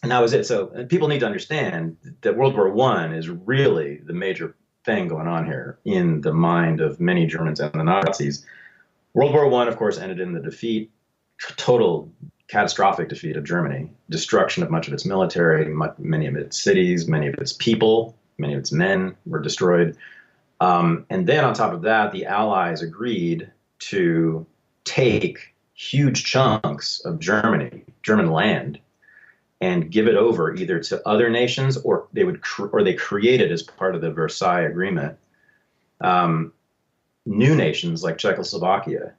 And that was it. So people need to understand that World War I is really the major thing going on here in the mind of many Germans and the Nazis. World War I, of course, ended in the defeat, total catastrophic defeat of Germany, destruction of much of its military, many of its cities, many of its people, many of its men were destroyed. And then on top of that, the Allies agreed to take huge chunks of German land, and give it over either to other nations or they created as part of the Versailles Agreement new nations like Czechoslovakia,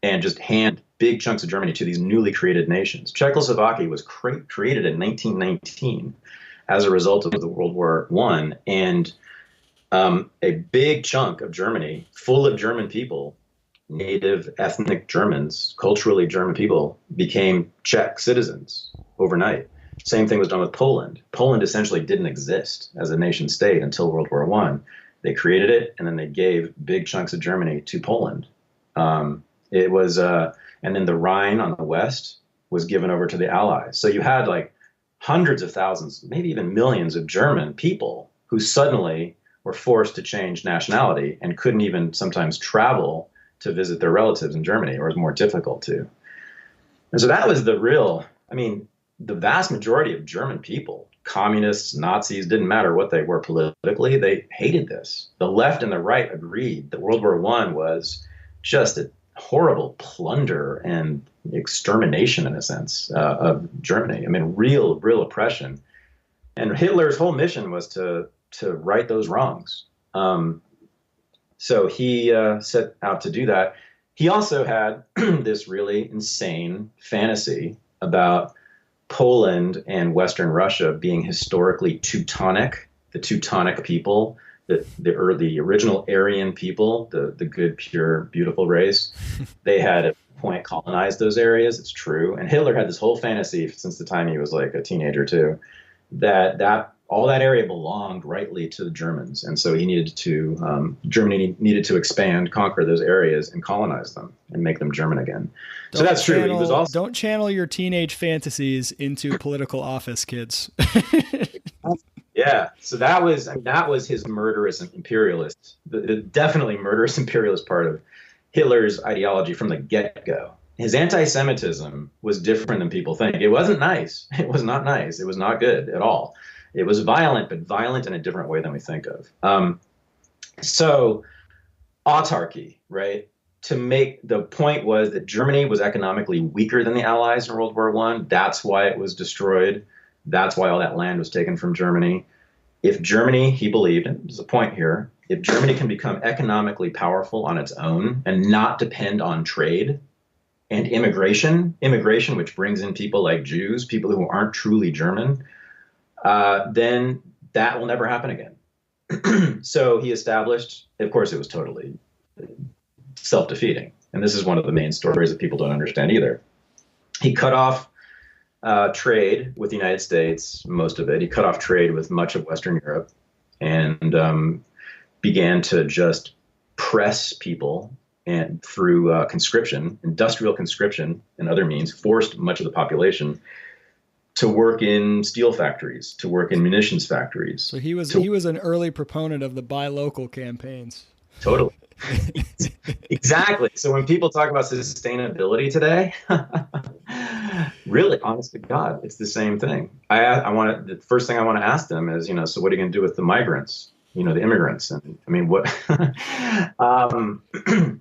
and just hand big chunks of Germany to these newly created nations. Czechoslovakia was created in 1919 as a result of the World War I, and a big chunk of Germany, full of German people, native ethnic Germans, culturally German people, became Czech citizens overnight. Same thing was done with Poland. Poland essentially didn't exist as a nation state until World War I. They created it, and then they gave big chunks of Germany to Poland. And then the Rhine on the west was given over to the Allies. So you had like hundreds of thousands, maybe even millions of German people who suddenly were forced to change nationality and couldn't even sometimes travel to visit their relatives in Germany, or it was more difficult to. And so that was the vast majority of German people, communists, Nazis, didn't matter what they were politically, they hated this. The left and the right agreed that World War I was just a horrible plunder and extermination, in a sense, of Germany. Real oppression. And Hitler's whole mission was to right those wrongs. So he set out to do that. He also had this really insane fantasy about Poland and Western Russia being historically Teutonic, the Teutonic people, the original Aryan people, the good, pure, beautiful race. They had at one point colonized those areas. It's true. And Hitler had this whole fantasy since the time he was like a teenager too, that all that area belonged rightly to the Germans. And so Germany needed to expand, conquer those areas, and colonize them and make them German again. So that's true. He was also, don't channel your teenage fantasies into political office, kids. Yeah. So that was his murderous imperialist, the definitely murderous imperialist part of Hitler's ideology from the get-go. His anti-Semitism was different than people think. It wasn't nice. It was not nice. It was not good at all. It was violent, but violent in a different way than we think of. So autarky, right? To make the point was that Germany was economically weaker than the Allies in World War I. That's why it was destroyed. That's why all that land was taken from Germany. If Germany, he believed, and there's a point here, if Germany can become economically powerful on its own and not depend on trade and immigration, which brings in people like Jews, people who aren't truly German, then that will never happen again. So he established, of course, it was totally self-defeating. And this is one of the main stories that people don't understand either. He cut off trade with the United States, most of it. He cut off trade with much of Western Europe and began to just press people and through conscription, industrial conscription and other means, forced much of the population to work in steel factories, to work in munitions factories. So he was an early proponent of the buy local campaigns. Totally. Exactly. So when people talk about sustainability today, really, honest to God, it's the same thing. The first thing I want to ask them is, so what are you going to do with the migrants? The immigrants. And I mean, what?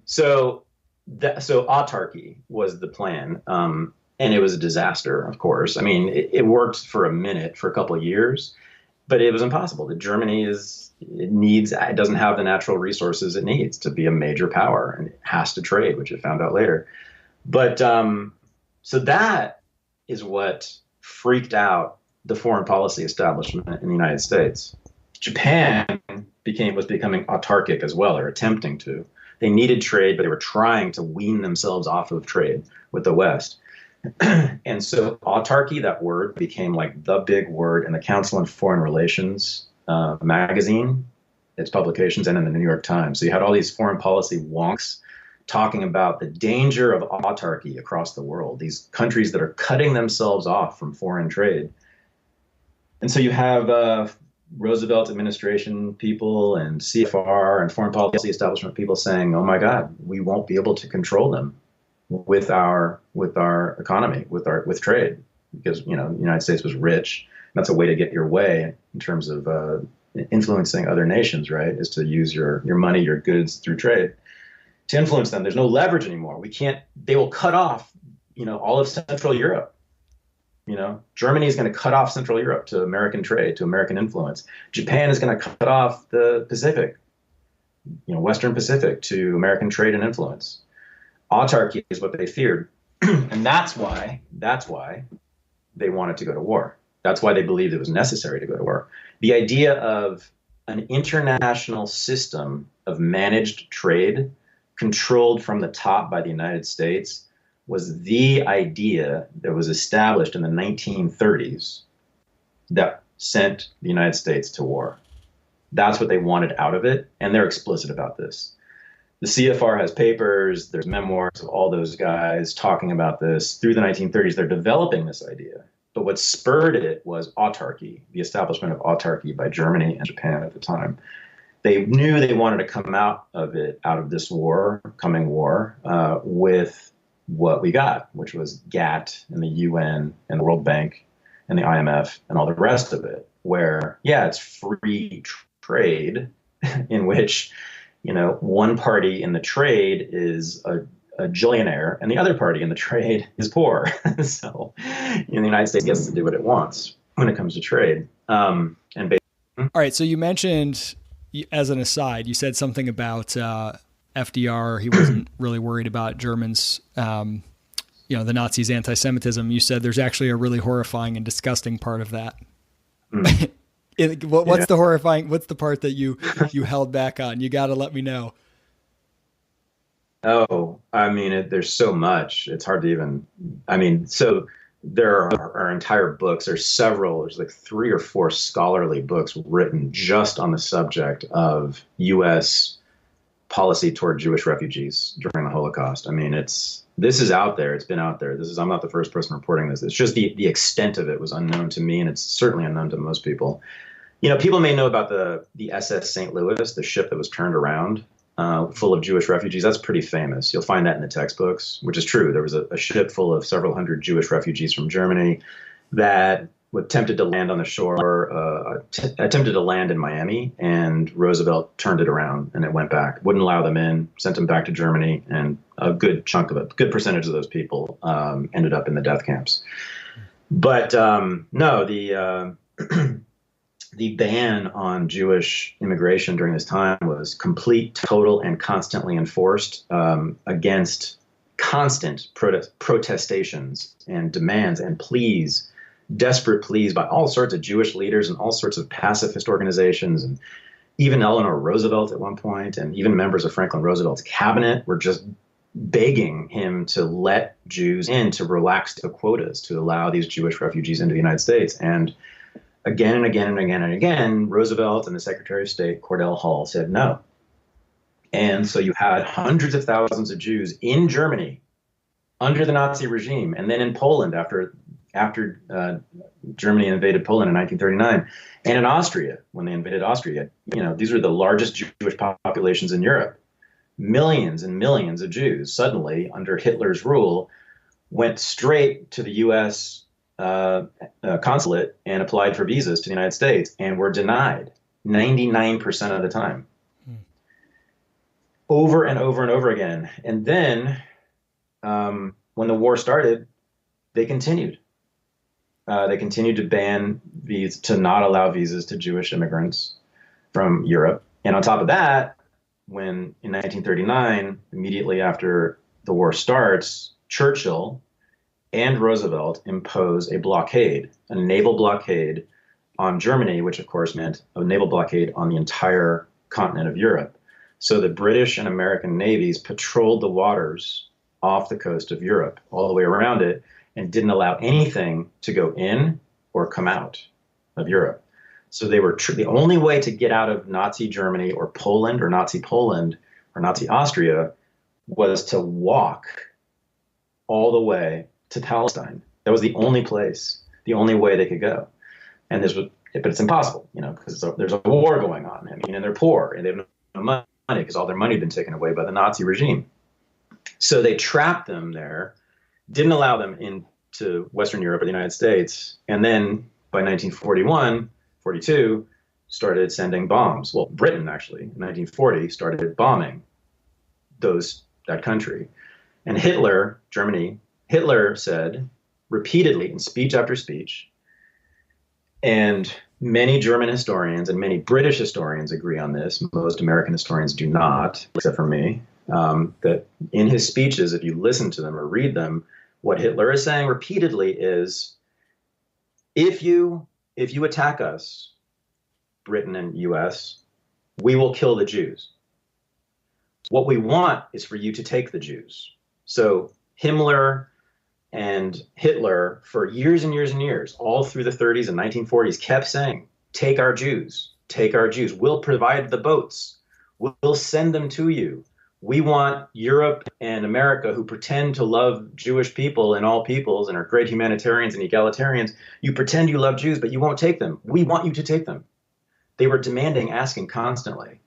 So autarky was the plan. And it was a disaster, of course. I mean, it worked for a minute, for a couple of years, but it was impossible. Germany it doesn't have the natural resources it needs to be a major power, and it has to trade, which it found out later. But so that is what freaked out the foreign policy establishment in the United States. Japan was becoming autarkic as well, or attempting to. They needed trade, but they were trying to wean themselves off of trade with the West. And so autarky, that word, became like the big word in the Council on Foreign Relations magazine, its publications, and in the New York Times. So you had all these foreign policy wonks talking about the danger of autarky across the world, these countries that are cutting themselves off from foreign trade. And so you have Roosevelt administration people and CFR and foreign policy establishment people saying, oh my God, we won't be able to control them with our economy, with trade, because the United States was rich. That's a way to get your way in terms of influencing other nations, right? Is to use your money, your goods through trade to influence them. There's no leverage anymore. They will cut off, all of Central Europe. Germany is going to cut off Central Europe to American trade, to American influence. Japan is going to cut off the Pacific, Western Pacific, to American trade and influence. Autarky is what they feared. And that's why they wanted to go to war. That's why they believed it was necessary to go to war. The idea of an international system of managed trade controlled from the top by the United States was the idea that was established in the 1930s that sent the United States to war. That's what they wanted out of it, and they're explicit about this. The CFR has papers, there's memoirs of all those guys talking about this. Through the 1930s, they're developing this idea. But what spurred it was autarky, the establishment of autarky by Germany and Japan at the time. They knew they wanted to come out of this coming war, with what we got, which was GATT and the UN and the World Bank and the IMF and all the rest of it, where, it's free trade in which, one party in the trade is a billionaire and the other party in the trade is poor. So the United States gets to do what it wants when it comes to trade. All right. So you mentioned, as an aside, you said something about FDR. He wasn't really worried about Germans, the Nazis' anti-Semitism. You said there's actually a really horrifying and disgusting part of that. What's the horrifying? What's the part that you held back on? You got to let me know. Oh, I mean, there's so much. It's hard to even. So there are entire books. There's like 3 or 4 scholarly books written just on the subject of U.S. policy toward Jewish refugees during the Holocaust. I mean, this is out there. It's been out there. I'm not the first person reporting this. It's just the extent of it was unknown to me, and it's certainly unknown to most people. People may know about the SS St. Louis, the ship that was turned around full of Jewish refugees. That's pretty famous. You'll find that in the textbooks, which is true. There was a ship full of several hundred Jewish refugees from Germany that attempted to land on the shore, attempted to land in Miami, and Roosevelt turned it around and it went back, wouldn't allow them in, sent them back to Germany, and a good percentage of those people ended up in the death camps. But no, the the ban on Jewish immigration during this time was complete, total, and constantly enforced against constant protestations and demands and pleas, desperate pleas by all sorts of Jewish leaders and all sorts of pacifist organizations, and even Eleanor Roosevelt at one point, and even members of Franklin Roosevelt's cabinet were just begging him to let Jews in, to relax the quotas, to allow these Jewish refugees into the United States. And again and again and again and again, Roosevelt and the Secretary of State, Cordell Hull, said no. And so you had hundreds of thousands of Jews in Germany under the Nazi regime, and then in Poland after Germany invaded Poland in 1939, and in Austria when they invaded Austria. You know, these were the largest Jewish populations in Europe. Millions and millions of Jews suddenly, under Hitler's rule, went straight to the U.S. Consulate and applied for visas to the United States, and were denied 99% of the time. Over and over and over again. And then when the war started, they continued. They continued to ban visas, to not allow visas to Jewish immigrants from Europe. And on top of that, when in 1939, immediately after the war starts, Churchill and Roosevelt impose a blockade, a naval blockade on Germany, which of course meant a naval blockade on the entire continent of Europe. So the British and American navies patrolled the waters off the coast of Europe, all the way around it, and didn't allow anything to go in or come out of Europe. So they were the only way to get out of Nazi Germany or Poland or Nazi Austria was to walk all the way to Palestine. That was the only place, the only way they could go. And but it's impossible, you know, because there's a war going on. I mean, and they're poor and they have no money because all their money had been taken away by the Nazi regime. So they trapped them there, didn't allow them into Western Europe or the United States. And then by 1941, 42, started sending bombs. Well, Britain actually, in 1940, started bombing that country. And Hitler said repeatedly in speech after speech, and many German historians and many British historians agree on this, most American historians do not, except for me, that in his speeches, if you listen to them or read them, what Hitler is saying repeatedly is, if you attack us, Britain and US, we will kill the Jews. What we want is for you to take the Jews. So Himmler and Hitler, for years and years and years, all through the 30s and 1940s, kept saying, take our Jews, take our Jews. We'll provide the boats. We'll send them to you. We want Europe and America, who pretend to love Jewish people and all peoples and are great humanitarians and egalitarians. You pretend you love Jews, but you won't take them. We want you to take them. They were demanding, asking constantly.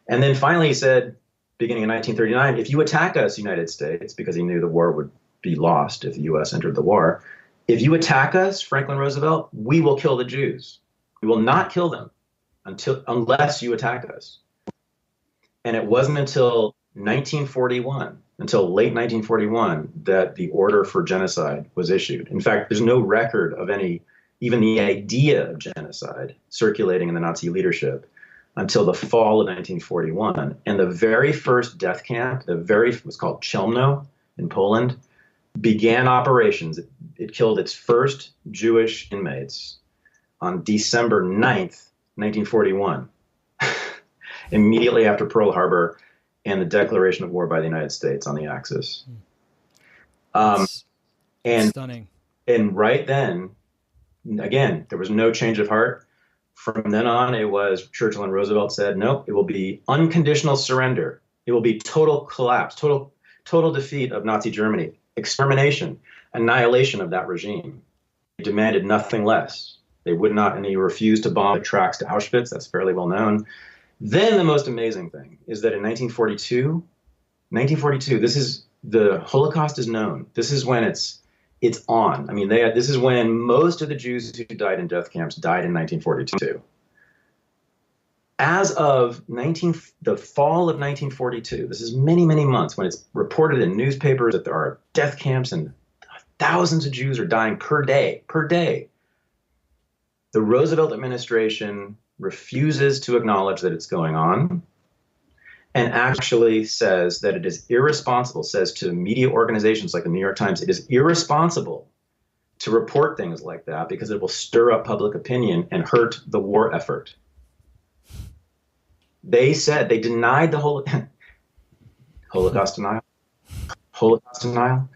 And then finally he said, beginning in 1939, if you attack us, United States, because he knew the war would be lost if the U.S. entered the war, if you attack us, Franklin Roosevelt, we will kill the Jews. We will not kill them unless you attack us. And it wasn't until 1941, until late 1941, that the order for genocide was issued. In fact, there's no record of even the idea of genocide circulating in the Nazi leadership until the fall of 1941. And the very first death camp, was called Chelmno in Poland, began operations. It killed its first Jewish inmates on December 9th, 1941, immediately after Pearl Harbor and the declaration of war by the United States on the Axis. And stunning. And right then, again, there was no change of heart. From then on, it was Churchill and Roosevelt said, nope, it will be unconditional surrender. It will be total collapse, total defeat of Nazi Germany, extermination, annihilation of that regime. They demanded nothing less. They would not, and they refused to bomb the tracks to Auschwitz. That's fairly well known. Then the most amazing thing is that in 1942, the Holocaust is known. This is when it's it's on. I mean, this is when most of the Jews who died in death camps died in 1942. As of the fall of 1942, this is many, many months when it's reported in newspapers that there are death camps and thousands of Jews are dying per day. The Roosevelt administration refuses to acknowledge that it's going on and actually says that it is irresponsible, says to media organizations like the New York Times, it is irresponsible to report things like that because it will stir up public opinion and hurt the war effort. They said, they denied the Holocaust denial. Holocaust denial.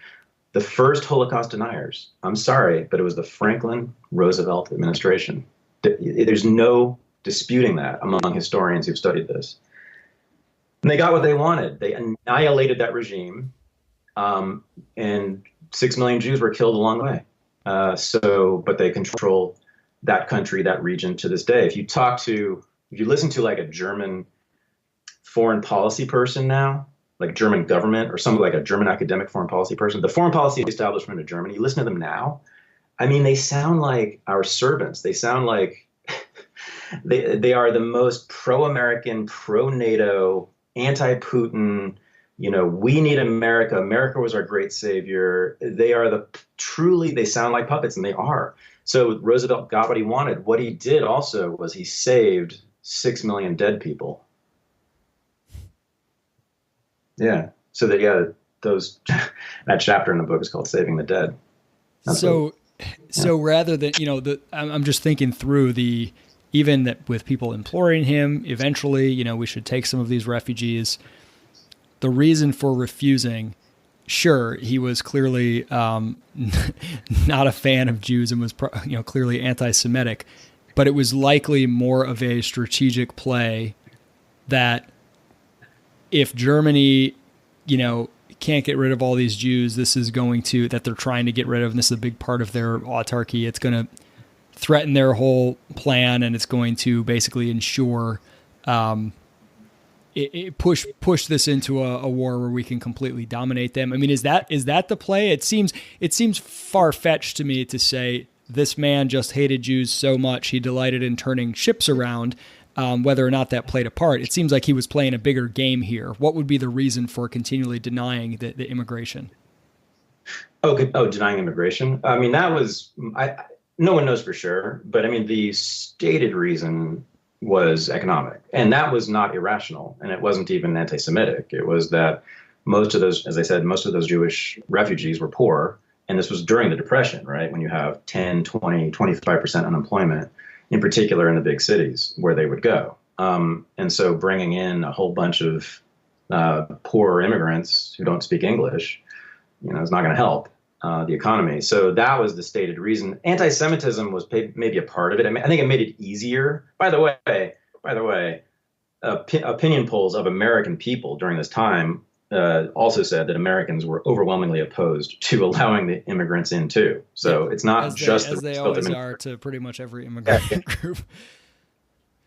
The first Holocaust deniers, I'm sorry, but it was the Franklin Rosevelt administration. There's no disputing that among historians who've studied this. And they got what they wanted. They annihilated that regime, and 6 million Jews were killed along the way. But they control that country, that region to this day. If you listen to like a German foreign policy person now, like German government or something like a German academic foreign policy person, the foreign policy establishment of Germany, you listen to them now, I mean, they sound like our servants. They sound like they are the most pro-American, pro-NATO, anti-Putin, we need America. America was our great savior. They are they sound like puppets, and they are. So Roosevelt got what he wanted. What he did also was he saved 6 million dead people. Yeah. So that, that chapter in the book is called Saving the Dead. So rather than, I'm just thinking through even that with people imploring him, eventually, we should take some of these refugees. The reason for refusing, sure, he was clearly not a fan of Jews and was clearly anti-Semitic, but it was likely more of a strategic play that if Germany, can't get rid of all these Jews, that they're trying to get rid of, and this is a big part of their autarky, it's going to threaten their whole plan, and it's going to basically ensure push this into a war where we can completely dominate them. I mean, is that the play? It seems far-fetched to me to say this man just hated Jews so much he delighted in turning ships around, whether or not that played a part. It seems like he was playing a bigger game here. What would be the reason for continually denying the immigration? Denying immigration? I mean, that was no one knows for sure, but I mean, the stated reason was economic, and that was not irrational, and it wasn't even anti-Semitic. It was that most of those Jewish refugees were poor, and this was during the Depression, right? When you have 10, 20, 25% unemployment, in particular in the big cities where they would go. And so bringing in a whole bunch of poor immigrants who don't speak English, is not going to help the economy. So that was the stated reason. Anti-Semitism was maybe a part of it. I mean, I think it made it easier. By the way, opinion polls of American people during this time also said that Americans were overwhelmingly opposed to allowing the immigrants in too. So it's not as they always are to pretty much every immigrant group.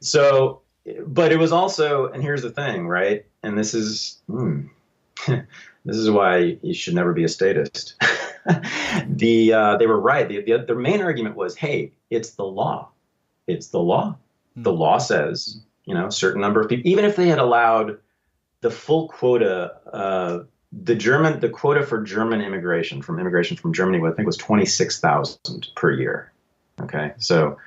So, but it was also, and here's the thing, right? And this is this is why you should never be a statist. They were right. The main argument was, hey, it's the law. It's the law. The law says, a certain number of people, even if they had allowed the full quota, the quota for German immigration from Germany, I think was 26,000 per year. Okay. So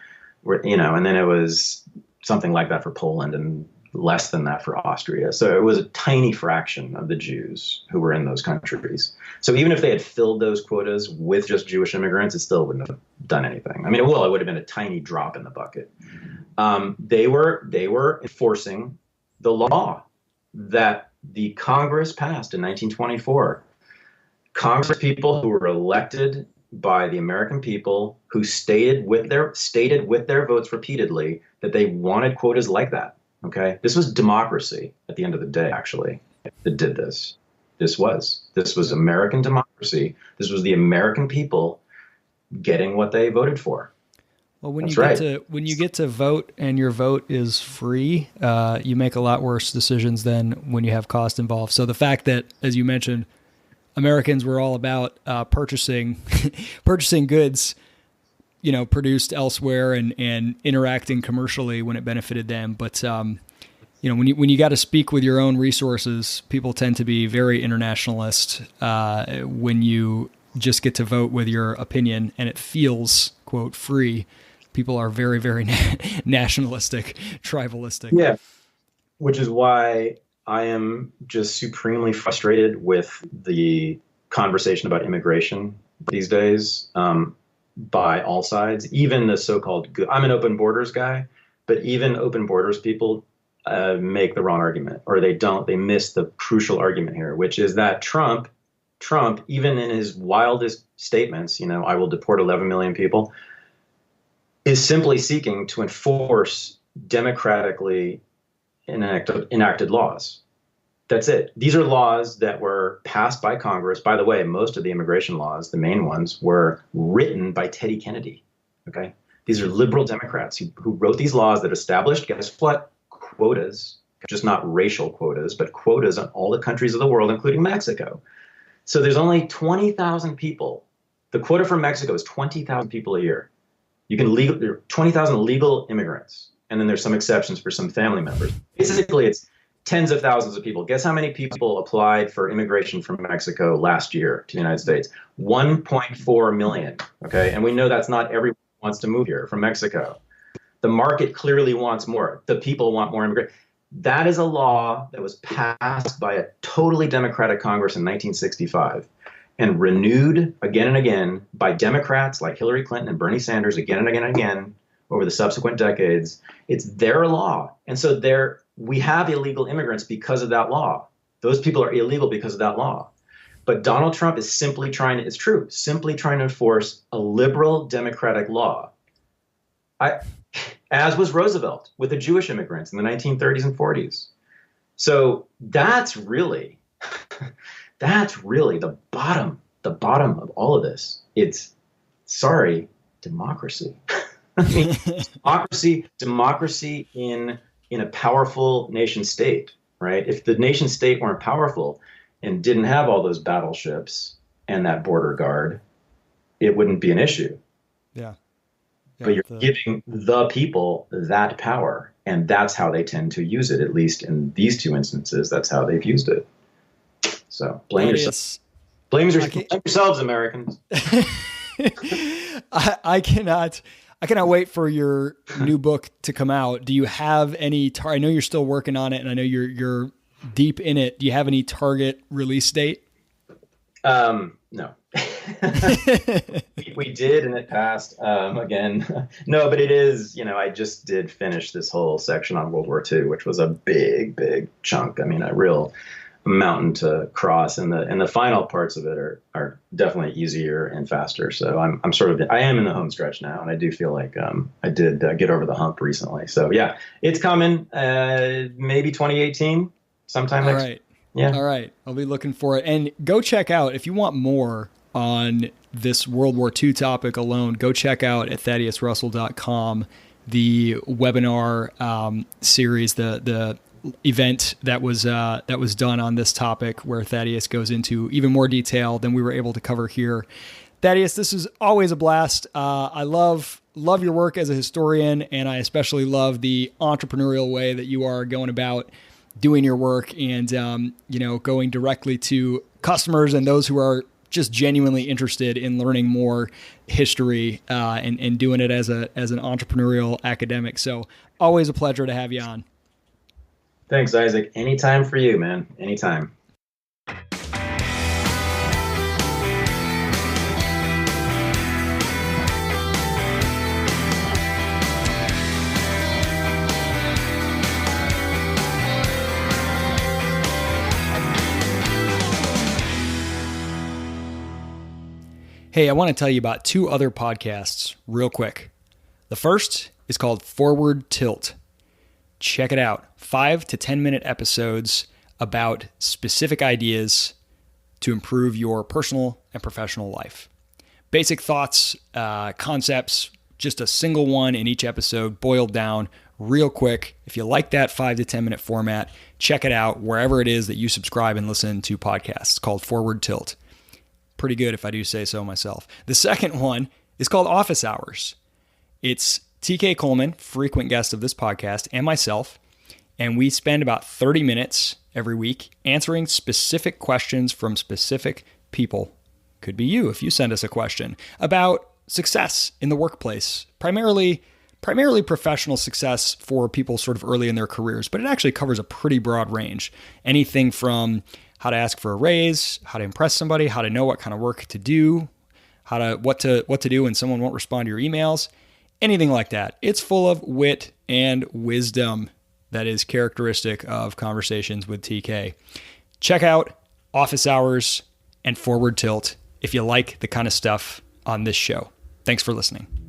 and then it was something like that for Poland and less than that for Austria. So it was a tiny fraction of the Jews who were in those countries. So even if they had filled those quotas with just Jewish immigrants, it still wouldn't have done anything. I mean, it would have been a tiny drop in the bucket. They were enforcing the law that the Congress passed in 1924. Congress people who were elected by the American people who stated with their votes repeatedly that they wanted quotas like that. Okay, this was democracy at the end of the day, actually, that did this. This was American democracy. This was the American people getting what they voted for. Well, when you get to vote and your vote is free, you make a lot worse decisions than when you have cost involved. So the fact that, as you mentioned, Americans were all about purchasing goods, produced elsewhere and interacting commercially when it benefited them. But when you got to speak with your own resources, people tend to be very internationalist. When you just get to vote with your opinion and it feels, quote, free, people are very, very nationalistic, tribalistic. Yeah, which is why I am just supremely frustrated with the conversation about immigration these days, by all sides, even the so-called good. I'm an open borders guy, but even open borders people make the wrong argument, or they miss the crucial argument here, which is that Trump, even in his wildest statements, I will deport 11 million people, is simply seeking to enforce democratically enacted laws. That's it. These are laws that were passed by Congress. By the way, most of the immigration laws, the main ones, were written by Teddy Kennedy. Okay, these are liberal Democrats who wrote these laws that established, guess what, quotas, just not racial quotas, but quotas on all the countries of the world, including Mexico. So there's only 20,000 people. The quota for Mexico is 20,000 people a year. There are 20,000 legal immigrants, and then there's some exceptions for some family members. Basically, it's tens of thousands of people. Guess how many people applied for immigration from Mexico last year to the United States? 1.4 million. Okay, and we know that's not everyone who wants to move here from Mexico. The market clearly wants more. The people want more immigration. That is a law that was passed by a totally Democratic Congress in 1965 and renewed again and again by Democrats like Hillary Clinton and Bernie Sanders again and again and again over the subsequent decades. It's their law. And so we have illegal immigrants because of that law. Those people are illegal because of that law. But Donald Trump is simply trying to enforce a liberal democratic law. As was Roosevelt with the Jewish immigrants in the 1930s and 40s. So that's really the bottom of all of this. It's, democracy. I mean, democracy in a powerful nation state, right? If the nation state weren't powerful and didn't have all those battleships and that border guard, it wouldn't be an issue. Yeah. But you're giving the people that power, and that's how they tend to use it. At least in these two instances, that's how they've used it. So blame yourselves. Blame yourselves, Americans. I cannot wait for your new book to come out. Do you have any? I know you're still working on it, and I know you're deep in it. Do you have any target release date? No. We did, and it passed again. No, but it is, I just did finish this whole section on World War II, which was a big, big chunk. I mean, a real mountain to cross, and the final parts of it are definitely easier and faster. So I am in the home stretch now, and I do feel like I did get over the hump recently. So yeah, it's coming, maybe 2018, sometime next. All right. Yeah. All right. I'll be looking for it. And go check out, if you want more on this World War II topic alone, go check out at ThaddeusRussell.com the webinar series, the event that was done on this topic, where Thaddeus goes into even more detail than we were able to cover here. Thaddeus, this is always a blast. I love your work as a historian, and I especially love the entrepreneurial way that you are going about doing your work, and going directly to customers and those who are just genuinely interested in learning more history, and doing it as an entrepreneurial academic. So always a pleasure to have you on. Thanks, Isaac. Anytime for you, man. Anytime. Hey, I want to tell you about two other podcasts real quick. The first is called Forward Tilt. Check it out. 5 to 10 minute episodes about specific ideas to improve your personal and professional life. Basic thoughts, concepts, just a single one in each episode, boiled down real quick. If you like that 5 to 10 minute format, check it out wherever it is that you subscribe and listen to podcasts. It's called Forward Tilt. pretty good if I do say so myself. The second one is called Office Hours. It's TK Coleman, frequent guest of this podcast, and myself, and we spend about 30 minutes every week answering specific questions from specific people. Could be you if you send us a question about success in the workplace, primarily professional success for people sort of early in their careers, but it actually covers a pretty broad range. Anything from how to ask for a raise, how to impress somebody, how to know what kind of work to do, what to do when someone won't respond to your emails, anything like that. It's full of wit and wisdom that is characteristic of Conversations with TK. Check out Office Hours and Forward Tilt if you like the kind of stuff on this show. Thanks for listening.